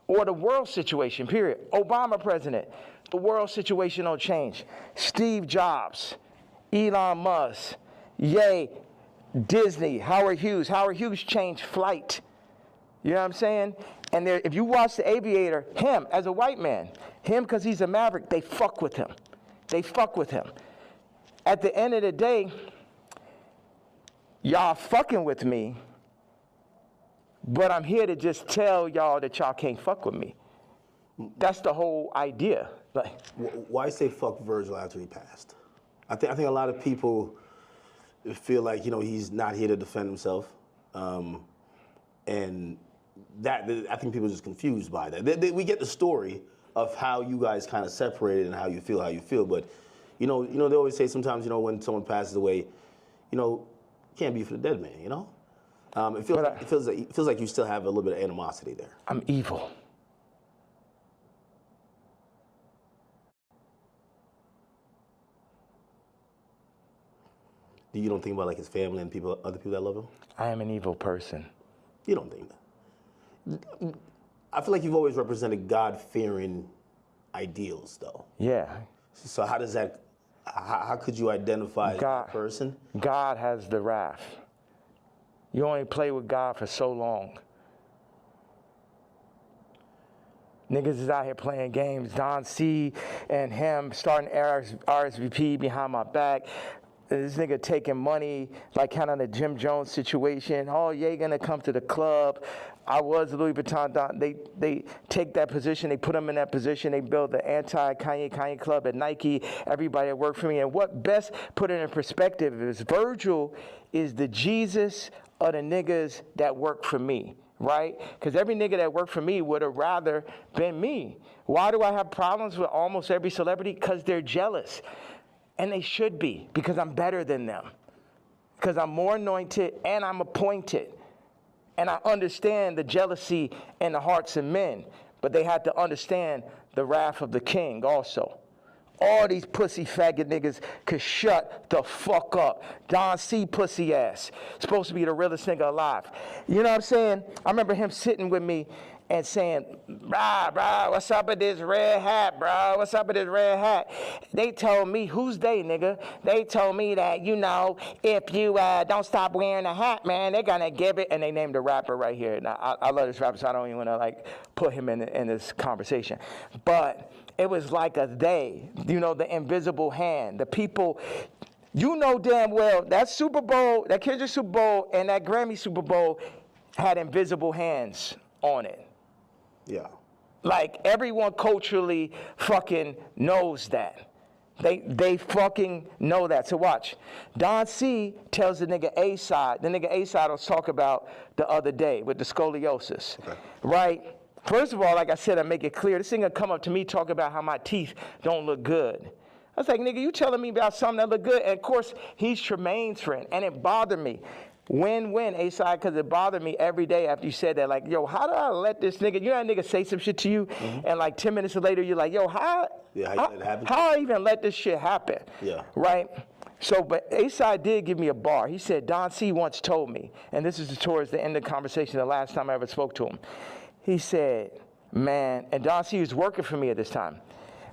Or the world situation, period. Obama president, the world situation don't change. Steve Jobs, Elon Musk, Ye, Disney, Howard Hughes. Howard Hughes changed flight. You know what I'm saying? And there, if you watch The Aviator, him as a white man, him because he's a maverick, they fuck with him. They fuck with him. At the end of the day, y'all fucking with me, but I'm here to just tell y'all that y'all can't fuck with me. That's the whole idea. Like, why say fuck Virgil after he passed? I think a lot of people feel like, you know, he's not here to defend himself, and that I think people are just confused by that. We get the story of how you guys kind of separated and how you feel, but you know they always say sometimes, you know, when someone passes away, you know, can't be for the dead man, you know. It feels like you still have a little bit of animosity there. I'm evil. You don't think about like his family and other people that love him? I am an evil person. You don't think that? I feel like you've always represented God-fearing ideals, though. Yeah. So how does that? How could you identify that person? God has the wrath. You only play with God for so long. Niggas is out here playing games. Don C and him starting RSVP behind my back. This nigga taking money, like kind of the Jim Jones situation. Oh, yeah, gonna come to the club. I was Louis Vuitton. They take that position. They put him in that position. They build the anti-Kanye club at Nike. Everybody that worked for me. And what best put it in perspective is Virgil is the Jesus of the niggas that work for me, right? Because every nigga that worked for me would have rather been me. Why do I have problems with almost every celebrity? Because they're jealous. And they should be, because I'm better than them. Because I'm more anointed and I'm appointed. And I understand the jealousy in the hearts of men. But they had to understand the wrath of the king also. All these pussy faggot niggas could shut the fuck up. Don C. pussy ass. Supposed to be the realest nigga alive. You know what I'm saying? I remember him sitting with me and saying, brah, what's up with this red hat, bro? What's up with this red hat? They told me, who's they, nigga? They told me that, you know, if you don't stop wearing a hat, man, they're gonna give it. And they named a rapper right here. Now, I love this rapper, so I don't even wanna, like, put him in this conversation. But it was like a they, you know, the invisible hand, the people. You know damn well that Super Bowl, that Kendrick Super Bowl and that Grammy Super Bowl had invisible hands on it. Yeah. Like everyone culturally fucking knows that. They fucking know that. So watch. Don C tells the nigga A-side. The nigga A-side was talk about the other day with the scoliosis. Okay. Right? First of all, like I said, I make it clear. This nigga come up to me talk about how my teeth don't look good. I was like, nigga, you telling me about something that look good? And of course, he's Tremaine's friend, and it bothered me. Win-win, A-Side, because it bothered me every day after you said that. Like, yo, how did I let this nigga, you know that nigga say some shit to you, and like 10 minutes later, you're like, yo, how I even let this shit happen? Yeah. Right? So, but A-Side did give me a bar. He said, Don C once told me, and this is towards the end of the conversation, the last time I ever spoke to him. He said, man, and Don C was working for me at this time.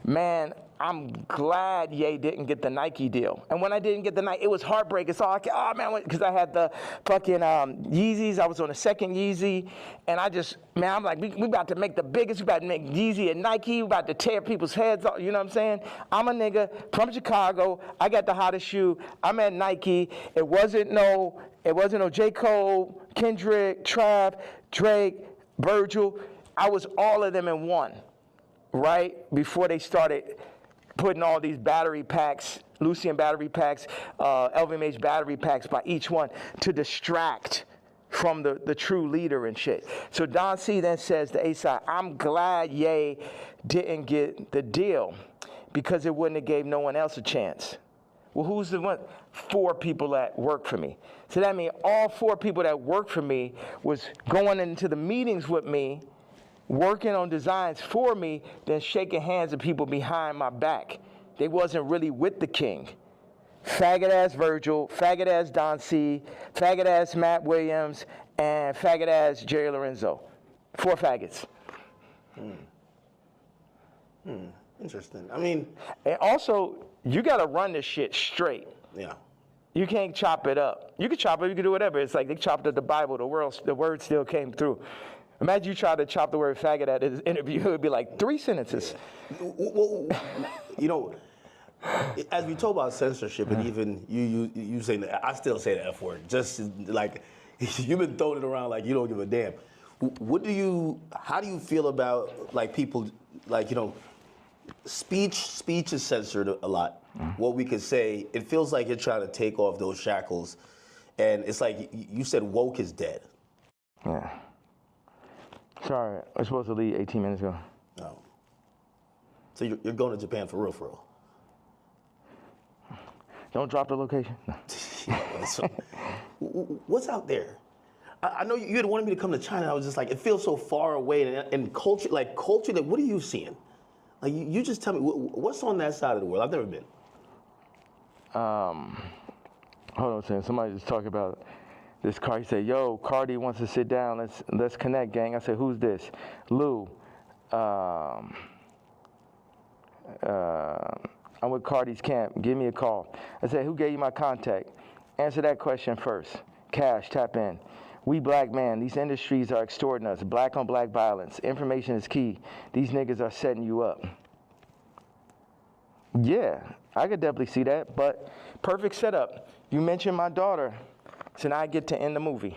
Man, I'm glad Ye didn't get the Nike deal. And when I didn't get the Nike, it was heartbreak. It's all like, oh man, because I had the fucking Yeezys. I was on the second Yeezy. And I just, man, I'm like, we about to make the biggest. We about to make Yeezy and Nike. We about to tear people's heads off. You know what I'm saying? I'm a nigga from Chicago. I got the hottest shoe. I'm at Nike. It wasn't no J. Cole, Kendrick, Trav, Drake, Virgil. I was all of them in one, right? Before they started putting all these battery packs, Lucian battery packs, LVMH battery packs by each one to distract from the true leader and shit. So Don C then says to A-Side, I'm glad Ye didn't get the deal because it wouldn't have gave no one else a chance. Well, who's the one? 4 people that work for me. So that means all 4 people that work for me was going into the meetings with me, working on designs for me, then shaking hands with people behind my back. They wasn't really with the king. Faggot ass Virgil, faggot ass Don C, faggot ass Matt Williams, and faggot ass Jerry Lorenzo. 4 faggots. Interesting. I mean, and also, you gotta run this shit straight. yeah. You can't chop it up. You can chop it, you can do whatever. It's like they chopped up the Bible, the word still came through. Imagine you try to chop the word faggot at his interview, it would be like 3 sentences. Well, you know, as we talk about censorship, and even you saying that, I still say the F word. Just like you've been throwing it around like you don't give a damn. How do you feel about like people like, you know, speech is censored a lot. What we could say, it feels like you're trying to take off those shackles, and it's like you said woke is dead. Yeah. Sorry, I was supposed to leave 18 minutes ago. No. So you're going to Japan for real? Don't drop the location. No. So, what's out there? I know you had wanted me to come to China. I was just like, it feels so far away, and culture, like what are you seeing? Like you just tell me, what's on that side of the world? I've never been. Hold on a second. Somebody just talked about this car. He said, yo, Cardi wants to sit down. Let's connect, gang. I said, who's this? Lou. I'm with Cardi's camp. Give me a call. I said, who gave you my contact? Answer that question first. Cash, tap in. We black man, these industries are extorting us. Black on black violence. Information is key. These niggas are setting you up. Yeah, I could definitely see that, but perfect setup. You mentioned my daughter, so now I get to end the movie.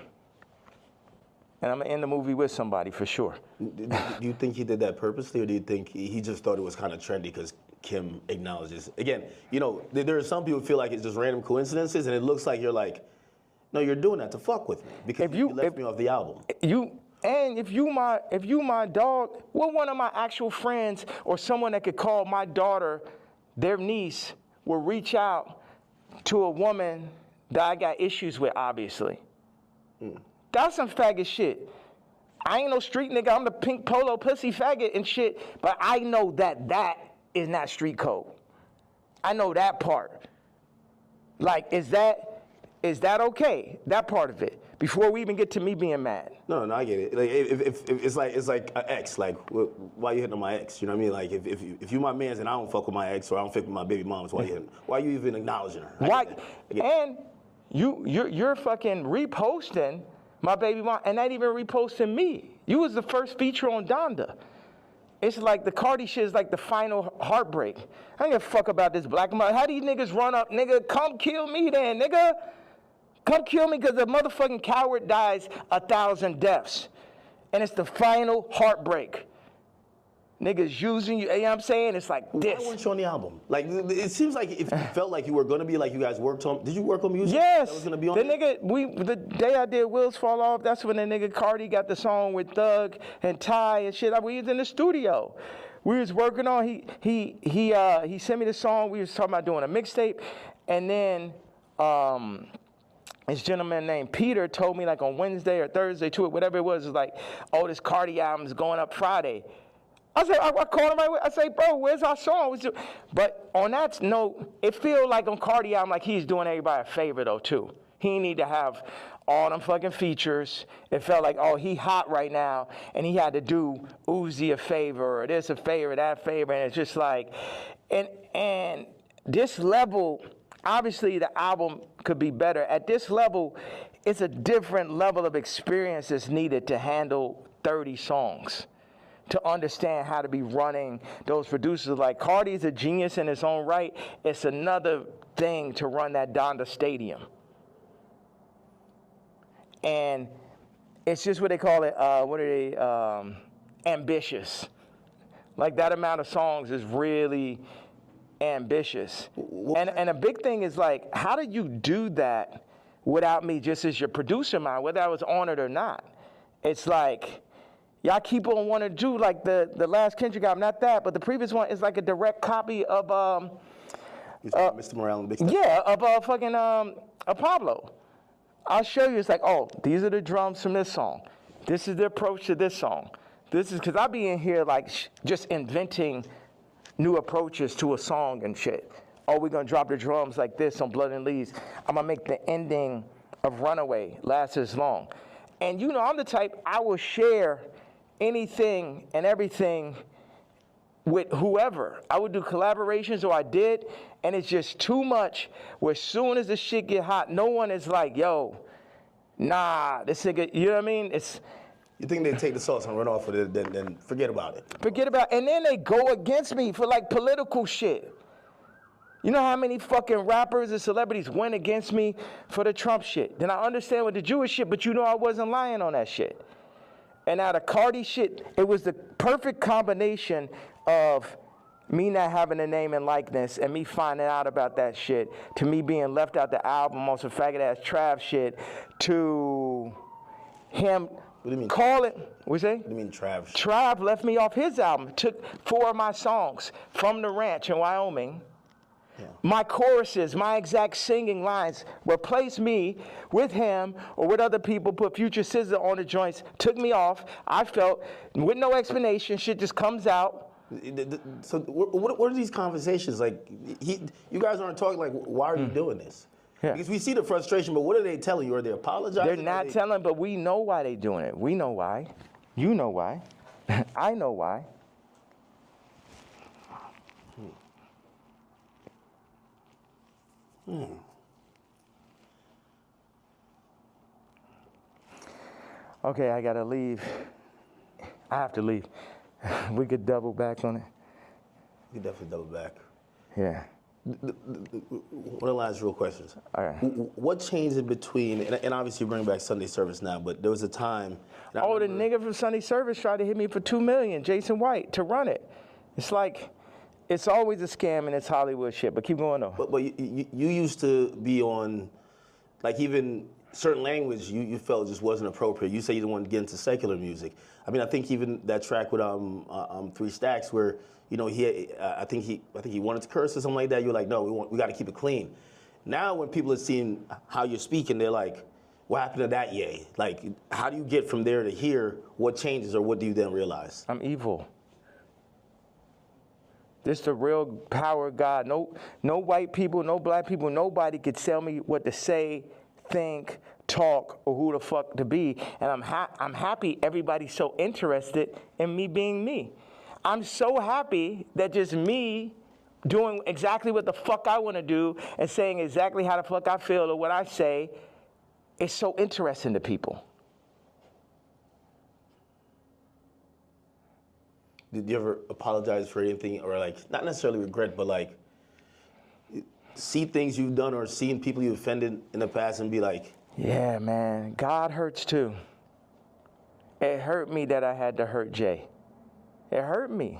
And I'm gonna end the movie with somebody for sure. Do you think he did that purposely, or do you think he just thought it was kind of trendy because Kim acknowledges? Again, you know, there are some people who feel like it's just random coincidences, and it looks like you're like, no, you're doing that to fuck with me because you left me off the album. If you my dog, well, one of my actual friends or someone that could call my daughter, their niece, will reach out to a woman that I got issues with, obviously. That's some faggot shit. I ain't no street nigga. I'm the pink polo pussy faggot and shit, but I know that is not street code. I know that part. Like, is that okay? That part of it. Before we even get to me being mad. No, I get it. Like, if it's like an ex. Like, why you hitting on my ex? You know what I mean? Like, if you my man's and I don't fuck with my ex or I don't fuck with my baby moms, why you hitting? Why you even acknowledging her? Why? And you're fucking reposting my baby mom, and not even reposting me. You was the first feature on Donda. It's like the Cardi shit is like the final heartbreak. I don't give a fuck about this black mother. How these niggas run up, nigga? Come kill me then, nigga. Come kill me because a motherfucking coward dies 1,000 deaths. And it's the final heartbreak. Niggas using you, you know what I'm saying? It's like this. Why weren't you on the album? Like, it seems like if you felt like you were going to be, like you guys worked on, did you work on music? Yes. That was going to be on the day I did Wheels Fall Off, that's when the nigga Cardi got the song with Thug and Ty and shit. We was in the studio. We was working on, he sent me the song. We was talking about doing a mixtape. And then this gentleman named Peter told me like on Wednesday or Thursday, whatever it was like, oh, this Cardi album is going up Friday. I said, I called him right away. I say, bro, where's our song? But on that note, it feels like on Cardi album, like he's doing everybody a favor though too. He need to have all them fucking features. It felt like, oh, he hot right now, and he had to do Uzi a favor, or this a favor, that favor, and it's just like, and this level, obviously the album could be better. At this level, it's a different level of experience that's needed to handle 30 songs, to understand how to be running those producers. Like Cardi's a genius in his own right. It's another thing to run that Donda Stadium. And it's just what they call it, ambitious. Like that amount of songs is really ambitious. And a big thing is like, how do you do that without me just as your producer mind, whether I was on it or not? It's like, y'all keep on wanting to do like the last Kendrick album, not that, but the previous one is like a direct copy of Mr. Morale and Big Step. yeah, of fucking Pablo. I'll show you. It's like, oh, these are the drums from this song. This is the approach to this song. This is because I be in here like just inventing new approaches to a song and shit. Oh, we're gonna drop the drums like this on Blood and Leaves. I'm gonna make the ending of Runaway last as long. And you know, I'm the type, I will share anything and everything with whoever. I would do collaborations, or I did, and it's just too much where as soon as the shit get hot, no one is like, yo, nah, this nigga, you know what I mean? You think they take the sauce and run off with it, then forget about it. Forget about it. And then they go against me for like political shit. You know how many fucking rappers and celebrities went against me for the Trump shit? Then I understand with the Jewish shit, but you know I wasn't lying on that shit. And out of Cardi shit, it was the perfect combination of me not having a name and likeness and me finding out about that shit, to me being left out the album on some faggot-ass Trav shit, to him calling, what'd you say? What do you mean Trav? Trav left me off his album, took 4 of my songs from the ranch in Wyoming. Yeah. My choruses, my exact singing lines, replaced me with him or with other people, put Future Scissor on the joints, took me off. I felt, with no explanation, shit just comes out. So what are these conversations like? You guys aren't talking like, why are you doing this? Yeah. Because we see the frustration, but what are they telling you? Are they apologizing? They're not telling, but we know why they're doing it. We know why. You know why. I know why. Okay, I gotta leave. I have to leave. We could double back on it. We definitely double back. Yeah. One of the last real questions. All right. What changed in between, and obviously you bring back Sunday service now, but there was a time. Oh, the nigga from Sunday service tried to hit me for $2 million, Jason White, to run it. It's like, it's always a scam and it's Hollywood shit, but keep going though. But you used to be on, like even certain language you felt just wasn't appropriate. You say you didn't want to get into secular music. I mean, I think even that track with 3 Stacks where, you know, I think he wanted to curse or something like that. You're like, no, we got to keep it clean. Now when people are seeing how you're speaking, they're like, what happened to that yay? Like, how do you get from there to here? What changes, or what do you then realize? I'm evil. This the real power of God. No white people, no black people, nobody could tell me what to say, think, talk, or who the fuck to be. And I'm happy everybody's so interested in me being me. I'm so happy that just me doing exactly what the fuck I want to do and saying exactly how the fuck I feel or what I say is so interesting to people. Did you ever apologize for anything, or like, not necessarily regret, but like see things you've done or seen people you offended in the past and be like, yeah, man, God hurts too. It hurt me that I had to hurt Jay. It hurt me.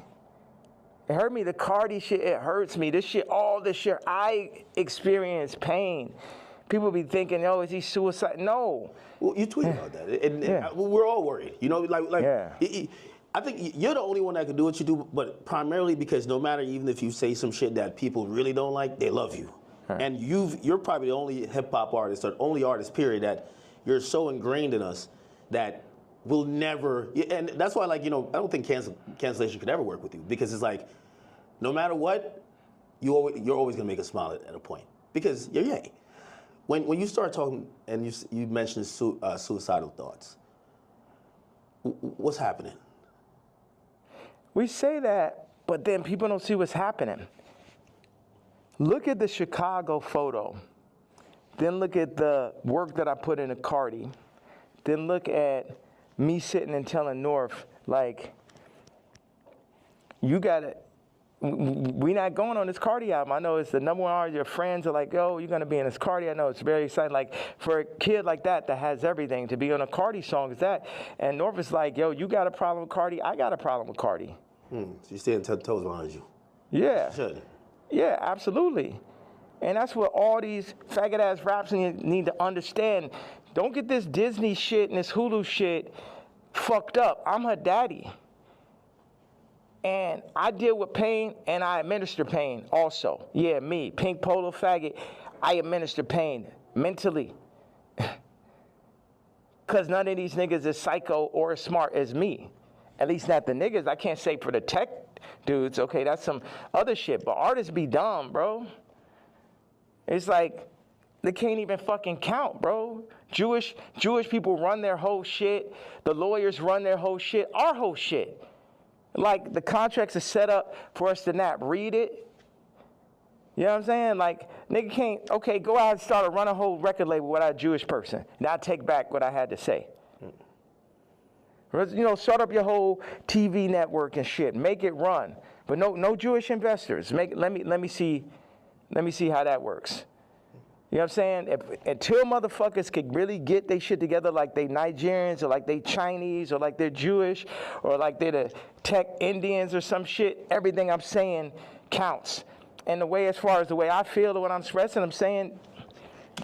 It hurt me. The Cardi shit, it hurts me. This shit, all this shit, I experience pain. People be thinking, oh, is he suicide? No. Well, you tweeted about that, and we're all worried. You know, like. Yeah. I think you're the only one that can do what you do, but primarily because no matter even if you say some shit that people really don't like, they love you. And you're probably the only hip hop artist or only artist, period, that you're so ingrained in us that we'll never. And that's why, like, I don't think cancellation could ever work with you, because it's like, no matter what, you're always gonna make us smile at a point, because you're Ye. When you start talking and you mentioned suicidal thoughts, what's happening? We say that, but then people don't see what's happening. Look at the Chicago photo. Then look at the work that I put into Cardi. Then look at me sitting and telling North, like, you gotta, we not going on this Cardi album. I know it's the number one artist. Your friends are like, yo, you're gonna be in this Cardi. I know it's very exciting. Like, for a kid like that has everything, to be on a Cardi song is that. And North is like, yo, you got a problem with Cardi? I got a problem with Cardi. So you're staying 10 toes behind you. Yeah. Should. Yeah, absolutely. And that's what all these faggot-ass raps need to understand. Don't get this Disney shit and this Hulu shit fucked up. I'm her daddy. And I deal with pain and I administer pain also. Yeah, me, pink polo faggot, I administer pain mentally. Because none of these niggas is psycho or as smart as me. At least not the niggas. I can't say for the tech dudes. Okay, that's some other shit. But artists be dumb, bro. It's like they can't even fucking count, bro. Jewish people run their whole shit. The lawyers run their whole shit. Our whole shit. Like, the contracts are set up for us to not read it. You know what I'm saying? Like, nigga can't, okay, go out and start run a whole record label without a Jewish person. Now I take back what I had to say. Start up your whole TV network and shit. Make it run, but no Jewish investors. Let me see how that works. You know what I'm saying? Until motherfuckers could really get their shit together, like they Nigerians or like they Chinese or like they're Jewish or like they're the tech Indians or some shit, everything I'm saying counts. And as far as the way I feel or what I'm expressing, I'm saying,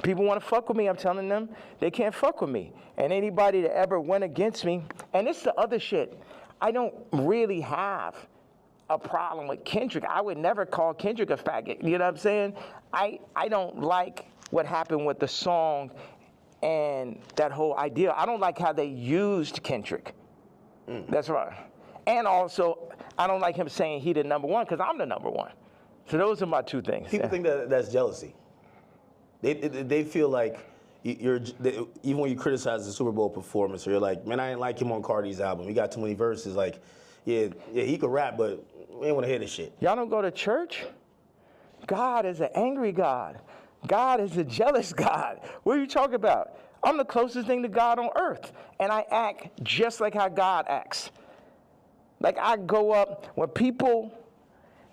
people want to fuck with me, I'm telling them they can't fuck with me. And anybody that ever went against me, and it's the other shit, I don't really have a problem with Kendrick. I would never call Kendrick a faggot. You know what I'm saying? I don't like what happened with the song and that whole idea. I don't like how they used Kendrick. That's right. And also, I don't like him saying he the number one, because I'm the number one. So those are my two things. People think that's jealousy. They feel like even when you criticize the Super Bowl performance, or you're like, man, I didn't like him on Cardi's album. He got too many verses. Like, yeah, he could rap, but we ain't want to hear this shit. Y'all don't go to church? God is an angry God. God is a jealous God. What are you talking about? I'm the closest thing to God on earth, and I act just like how God acts. Like, I go up when people,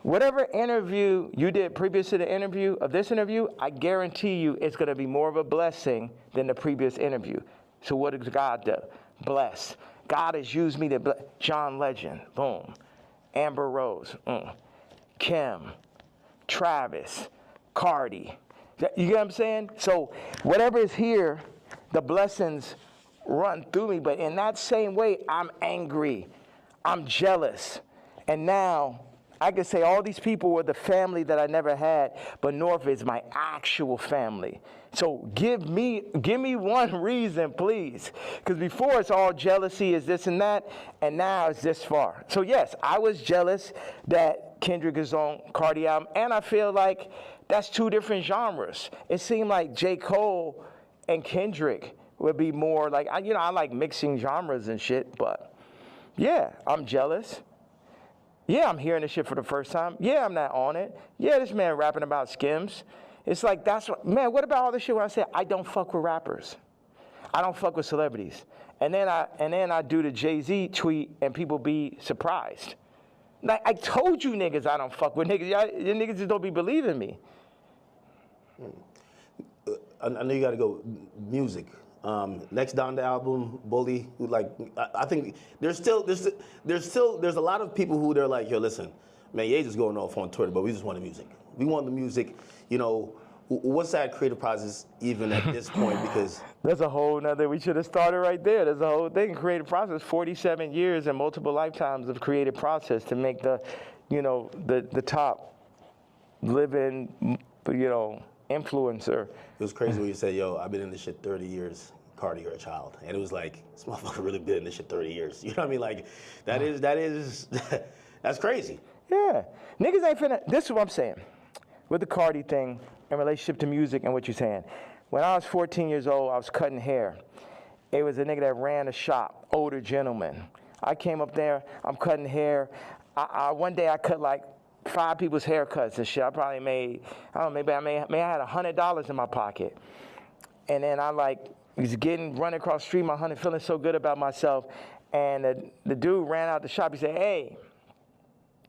whatever interview you did previous to the interview of this interview, I guarantee you it's going to be more of a blessing than the previous interview. So what does God do? Bless. God has used me to bless. John Legend, boom. Amber Rose, Kim, Travis, Cardi. You get what I'm saying? So whatever is here, the blessings run through me. But in that same way, I'm angry. I'm jealous. And now I could say all these people were the family that I never had, but North is my actual family. So give me one reason, please. Because before it's all jealousy, is this and that, and now it's this far. So yes, I was jealous that Kendrick is on Cardi album, and I feel like that's two different genres. It seemed like J. Cole and Kendrick would be more like, I like mixing genres and shit, but yeah, I'm jealous. Yeah, I'm hearing this shit for the first time. Yeah, I'm not on it. Yeah, this man rapping about Skims. It's like, what about all this shit when I say I don't fuck with rappers? I don't fuck with celebrities. And then I do the Jay-Z tweet and people be surprised. Like, I told you niggas I don't fuck with niggas. You niggas just don't be believing me. I know you got to go music. Next down the album, Bully. Like, I think there's a lot of people who they're like, yo, listen, man, Ye just going off on Twitter, but we just want the music. We want the music. What's that creative process even at this point? Because there's a whole nother. We should have started right there. There's a whole thing. Creative process. 47 years and multiple lifetimes of creative process to make the top living, influencer. It was crazy when you said, yo, I've been in this shit 30 years. Cardi, you're a child. And it was like, this motherfucker really been in this shit 30 years. You know what I mean? Like, that's crazy. Yeah. Niggas ain't finna, this is what I'm saying. With the Cardi thing in relationship to music and what you're saying. When I was 14 years old, I was cutting hair. It was a nigga that ran a shop, older gentleman. I came up there, I'm cutting hair. One day I cut like 5 people's haircuts and shit. I probably made, I don't know, maybe I had $100 in my pocket. And then I was running across the street, my honey, feeling so good about myself. And the dude ran out the shop. He said, hey,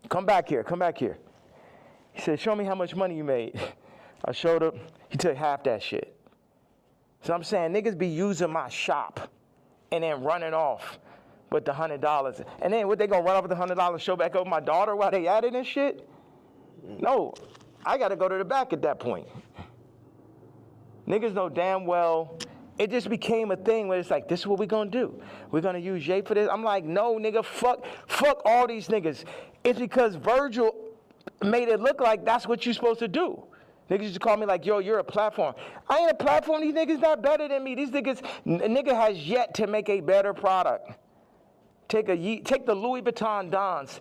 come back here. He said, show me how much money you made. I showed him. He took half that shit. So I'm saying niggas be using my shop and then running off with the $100. And then what, they gonna run off with the $100, show back over my daughter while they at it and shit? No, I gotta go to the back at that point. Niggas know damn well, it just became a thing where it's like, this is what we gonna do. We're gonna use Ye for this. I'm like, no, nigga, fuck all these niggas. It's because Virgil made it look like that's what you're supposed to do. Niggas used to call me like, yo, you're a platform. I ain't a platform. These niggas not better than me. These niggas, a nigga has yet to make a better product. Take the Louis Vuitton Dons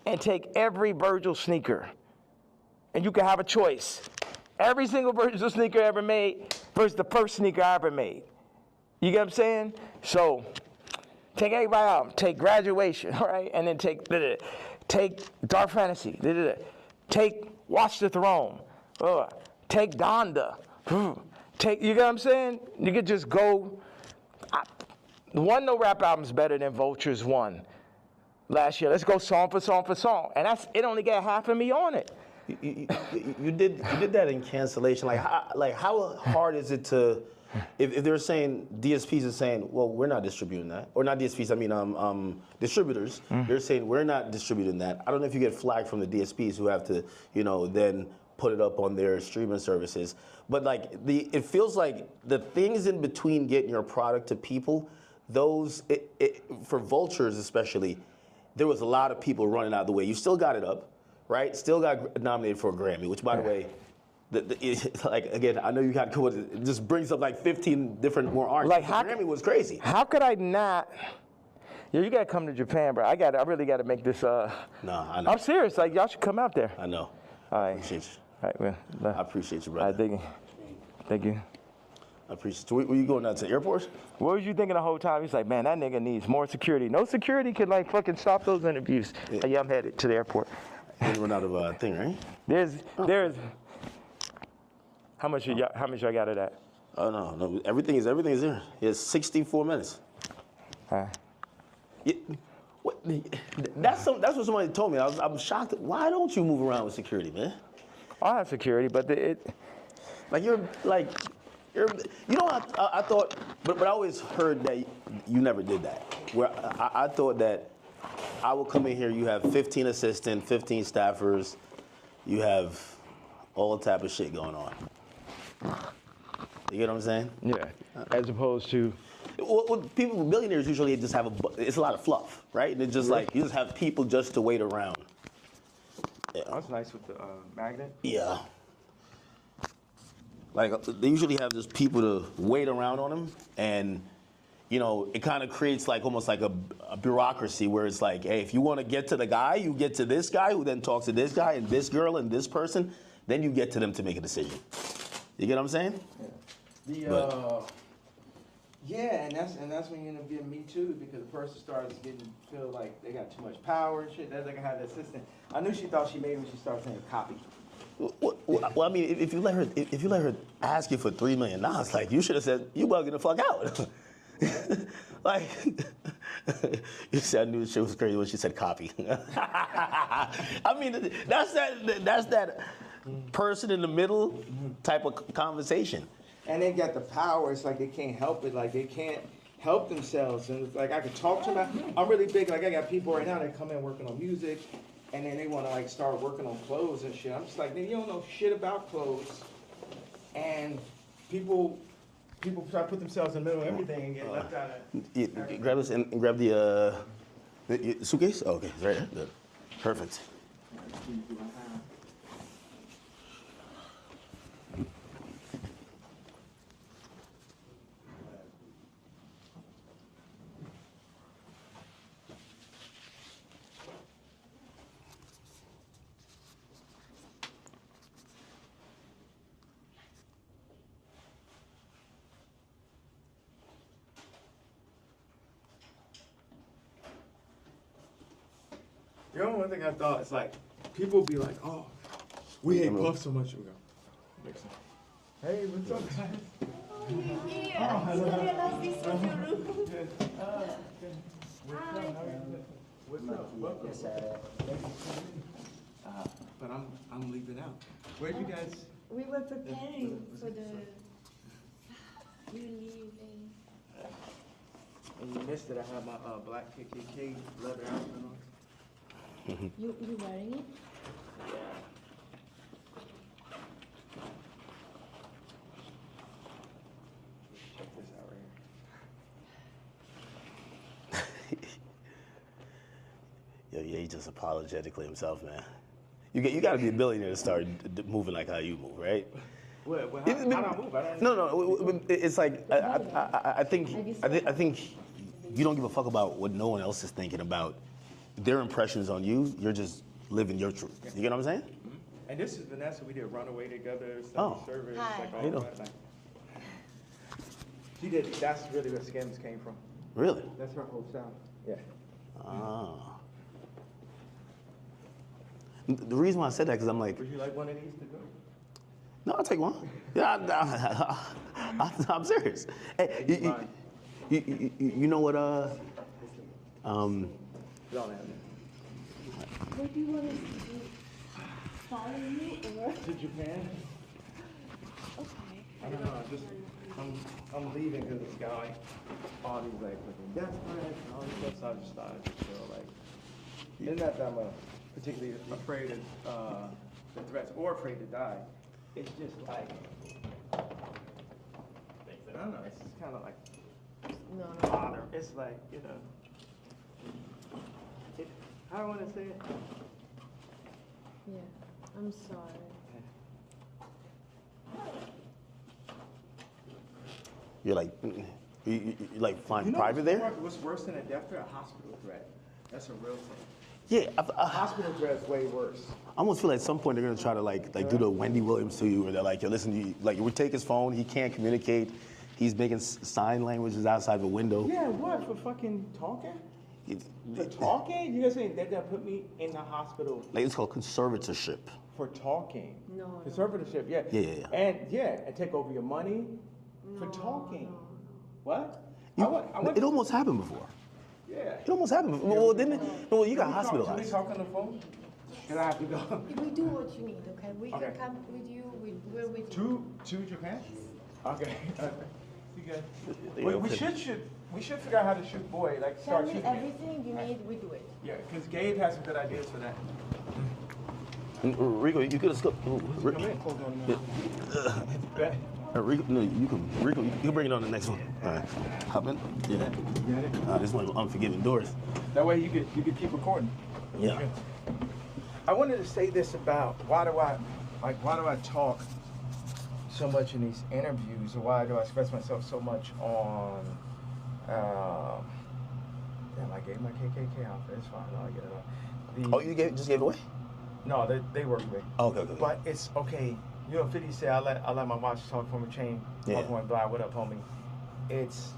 and take every Virgil sneaker. And you can have a choice. Every single Virgil sneaker ever made versus the first sneaker I ever made. You get what I'm saying? So take everybody out. Take Graduation, all right? And then take Dark Fantasy. Take Watch the Throne. Take Donda. You get what I'm saying? You could just go. No rap album's better than Vulture's one last year. Let's go song for song for song. And it only got half of me on it. You did that in Cancellation. Like how hard is it to, if they're saying, DSPs are saying, well, we're not distributing that. Or not DSPs, I mean distributors. They're saying, we're not distributing that. I don't know if you get flagged from the DSPs who have to, then put it up on their streaming services. But like, it feels like the things in between getting your product to people, those, for Vultures especially, there was a lot of people running out of the way. You still got it up, right? Still got nominated for a Grammy, which, by the way, like, again, I know you got to go with it. It just brings up like 15 different more artists. Like, the Grammy was crazy. How could I not? Yo, you got to come to Japan, bro. I really got to make this. No, I know. I'm serious. Like, y'all should come out there. I know. All right. I appreciate you. All right, well, I appreciate you, brother. All right, thank you. I appreciate you. Were you going out to the airport? What was you thinking the whole time? He's like, man, that nigga needs more security. No security could like fucking stop those interviews. Yeah, I'm headed to the airport. You run out of thing, right? There's. How much I got of that? Oh no, everything is there. It's 64 minutes. Yeah, that's what somebody told me. I'm shocked. Why don't you move around with security, man? I have security, but I thought, but I always heard that you never did that. Where I thought that I would come in here, you have 15 assistants, 15 staffers, you have all type of shit going on. You get what I'm saying? Yeah. As opposed to. Well, people, billionaires usually just have it's a lot of fluff, right? And it's just like, you just have people just to wait around. Yeah. That's nice with the magnet. Yeah. Like, they usually have just people to wait around on them, and, it kind of creates like almost like a bureaucracy where it's like, hey, if you want to get to the guy, you get to this guy who then talks to this guy and this girl and this person, then you get to them to make a decision. You get what I'm saying? Yeah. Yeah, and that's when you end up getting Me Too, because the person starts feel like they got too much power and shit. That's like I had the assistant. I knew she thought she made when she started saying copy. Well, I mean, if you let her ask you for $3 million, like, you should have said, you bugging the fuck out. Like, you said, I knew the shit was crazy when she said copy. I mean, that's that person in the middle type of conversation. And they got the power. It's like they can't help it. Like, they can't help themselves. And it's like, I could talk to them. I'm really big. Like, I got people right now that come in working on music, and then they want to like start working on clothes and shit. I'm just like, man, you don't know shit about clothes. And people try to put themselves in the middle of everything and get left out of. Grab this and grab the suitcase. Oh, okay, it's right there. Good. Perfect. You know, one thing I thought is like, people be like, oh, we hate Puff so much. We go, Nixon. Hey, what's up, guys? But I'm leaving out. Where'd you guys? We were preparing for the you leave And you missed it. I had my black KKK leather outfit on. you wearing it? Yeah. Check this out right Yo, yeah, he just apologetically himself, man. You got to be a billionaire to start moving like how you move, right? here. Well, how do I move? I don't No, it's like I think you don't give a fuck about what no one else is thinking about their impressions on you. You're just living your truth. You get what I'm saying? And this is Vanessa. We did Runaway together, Oh. study service, Hi. like How all you that. doing? Like, she did. That's really where Skims came from. Really? That's her whole sound. Yeah. Ah. The reason why I said that because I'm like, Would you like one of these to go? no, I'll take one. Yeah, I'm serious. Hey, you know what? You don't have it. What do you want us to do? Follow you or? To Japan? Okay. I don't know. I'm leaving because this guy, all these like fucking death threats and all this stuff. So I just thought I'd just feel like, it's not that I'm particularly afraid of the threats or afraid to die. It's just like, I don't know. It's just kind of like No. bother. It's like, you know, how do I want to say it? Yeah. I'm sorry. You're like, you like flying You know private there? what's worse than a death threat? A hospital threat. That's a real thing. Yeah, A hospital threat is way worse. I almost feel like at some point they're gonna try to like do the Wendy Williams to you, where they're like, yo, listen, we take his phone, he can't communicate, he's making sign languages outside the window. Yeah, what, for fucking talking? For talking? You guys saying they're gonna put me in the hospital Like it's called conservatorship. for talking? No. Conservatorship, yeah. Yeah. And take over your money for talking. What? I went, It almost happened before. yeah. It almost happened before. Well, didn't it? Well, you got Can we hospitalized. talk on the phone? And I have to go. We do what you need, okay? We Okay. can come with you. We're with you. To Japan? Okay. See you guys. Yeah, We okay. should figure out how to shoot boy, like Tell start me shooting. it. everything you need. We do it. Yeah, because Gabe has some good ideas for that. Rico, you could have skipped. Come in. Hold on. Bet. Rico, no, you can bring it on the next one. All right, hop in. Yeah. Got it? This one unforgiving doors. That way you could keep recording. Yeah. I wanted to say this about why do I talk so much in these interviews, or why do I express myself so much on damn, I gave my KKK outfit. It's fine. I'll get it on. Oh, you just gave it away? No, they work with me. Oh, okay. But it's okay. You know, 50 say I let my watch talk for my chain. Yeah. Talk for my blah. What up, homie? It's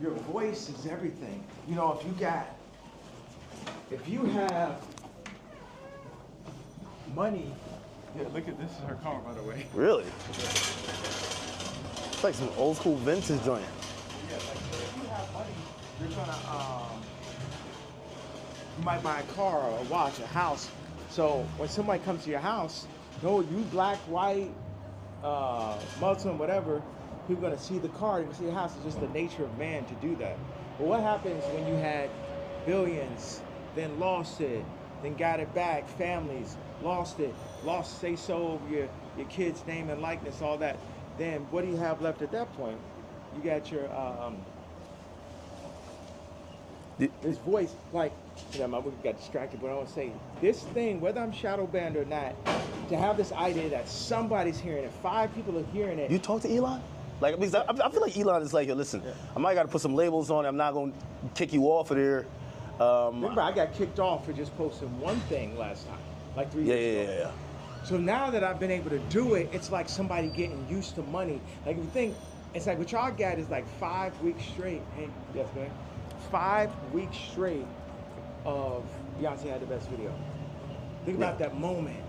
your voice is everything. You know, if you have money. Yeah, look at this is her car, by the way. Really? It's like some old school vintage joint. Yeah, like if you have money, you're gonna you might buy a car or a watch, a house. So when somebody comes to your house, no, you black, white, Muslim, whatever, people are gonna see the car, they're gonna see the house. It's just the nature of man to do that. But what happens when you had billions, then lost it, then got it back, families, lost it, lost say so over your kid's name and likeness, all that. Then what do you have left at that point? You got your this voice, like, you know, my movie got distracted, but I want to say this thing, whether I'm shadow banned or not, to have this idea that somebody's hearing it, 5 people are hearing it. You talk to Elon? Like, because I feel like Elon is like, yo, listen, I might got to put some labels on it. I'm not going to kick you off of there. Remember, I got kicked off for just posting one thing last time, like 3 years ago. Yeah. So now that I've been able to do it, it's like somebody getting used to money. Like if you think, it's like what y'all got is like 5 weeks straight. Hey, yes, man. 5 weeks straight of Beyonce had the best video. Think about that moment.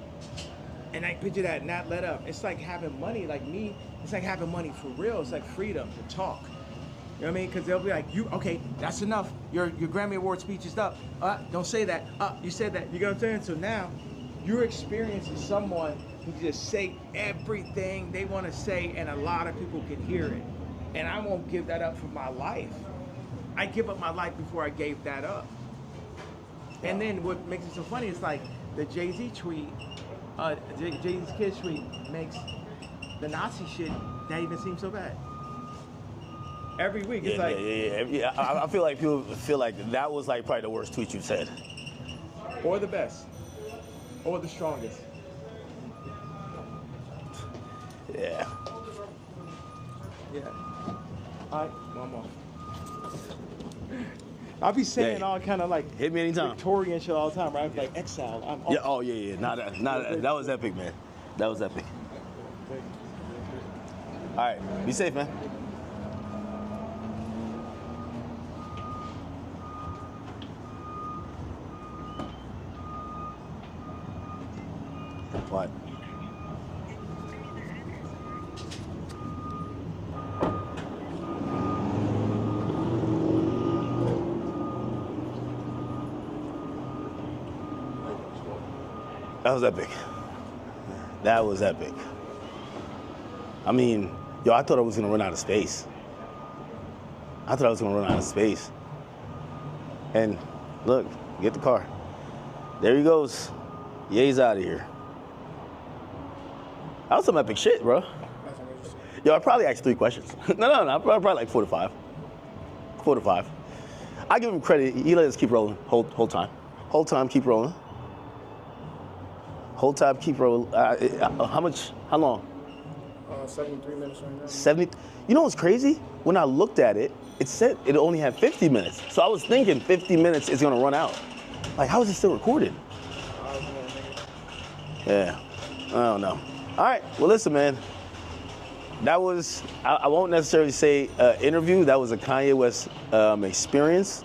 And I picture that not let up. It's like having money, like me, it's like having money for real. It's like freedom to talk. You know what I mean? Because they'll be like, okay, that's enough. Your Grammy Award speech is up. Don't say that. You said that. You know what I'm saying? So now you're experiencing someone who can just say everything they want to say, and a lot of people can hear it. And I won't give that up for my life. I give up my life before I gave that up. And then what makes it so funny is like the Jay-Z tweet, Jay-Z's Kids tweet makes the Nazi shit not even seem so bad. Every week, it's Yeah. I feel like people feel like that was like probably the worst tweet you've said. Or the best. Or the strongest. Yeah. Yeah. All right, one more. I'll be saying all kind of like hit me anytime. Victorian shit all the time, right? Like exile. Yeah. Oh yeah. That was epic, man. That was epic. All right. Be safe, man. What? That was epic. That was epic. I mean, yo, I thought I was gonna run out of space. And look, get the car. There he goes. Ye's out of here. That was some epic shit, bro. Yo, I probably asked 3 questions. No, probably like 4 to 5. 4 to 5. I give him credit. He let us keep rolling. Whole time. Whole time, keep rolling. Whole time, keep rolling. How long? 73 minutes right now. 70. You know what's crazy? When I looked at it, it said it only had 50 minutes. So I was thinking 50 minutes is gonna run out. Like, how is it still recorded? Yeah, I don't know. All right, well, listen, man. That was, I won't necessarily say interview. That was a Kanye West experience.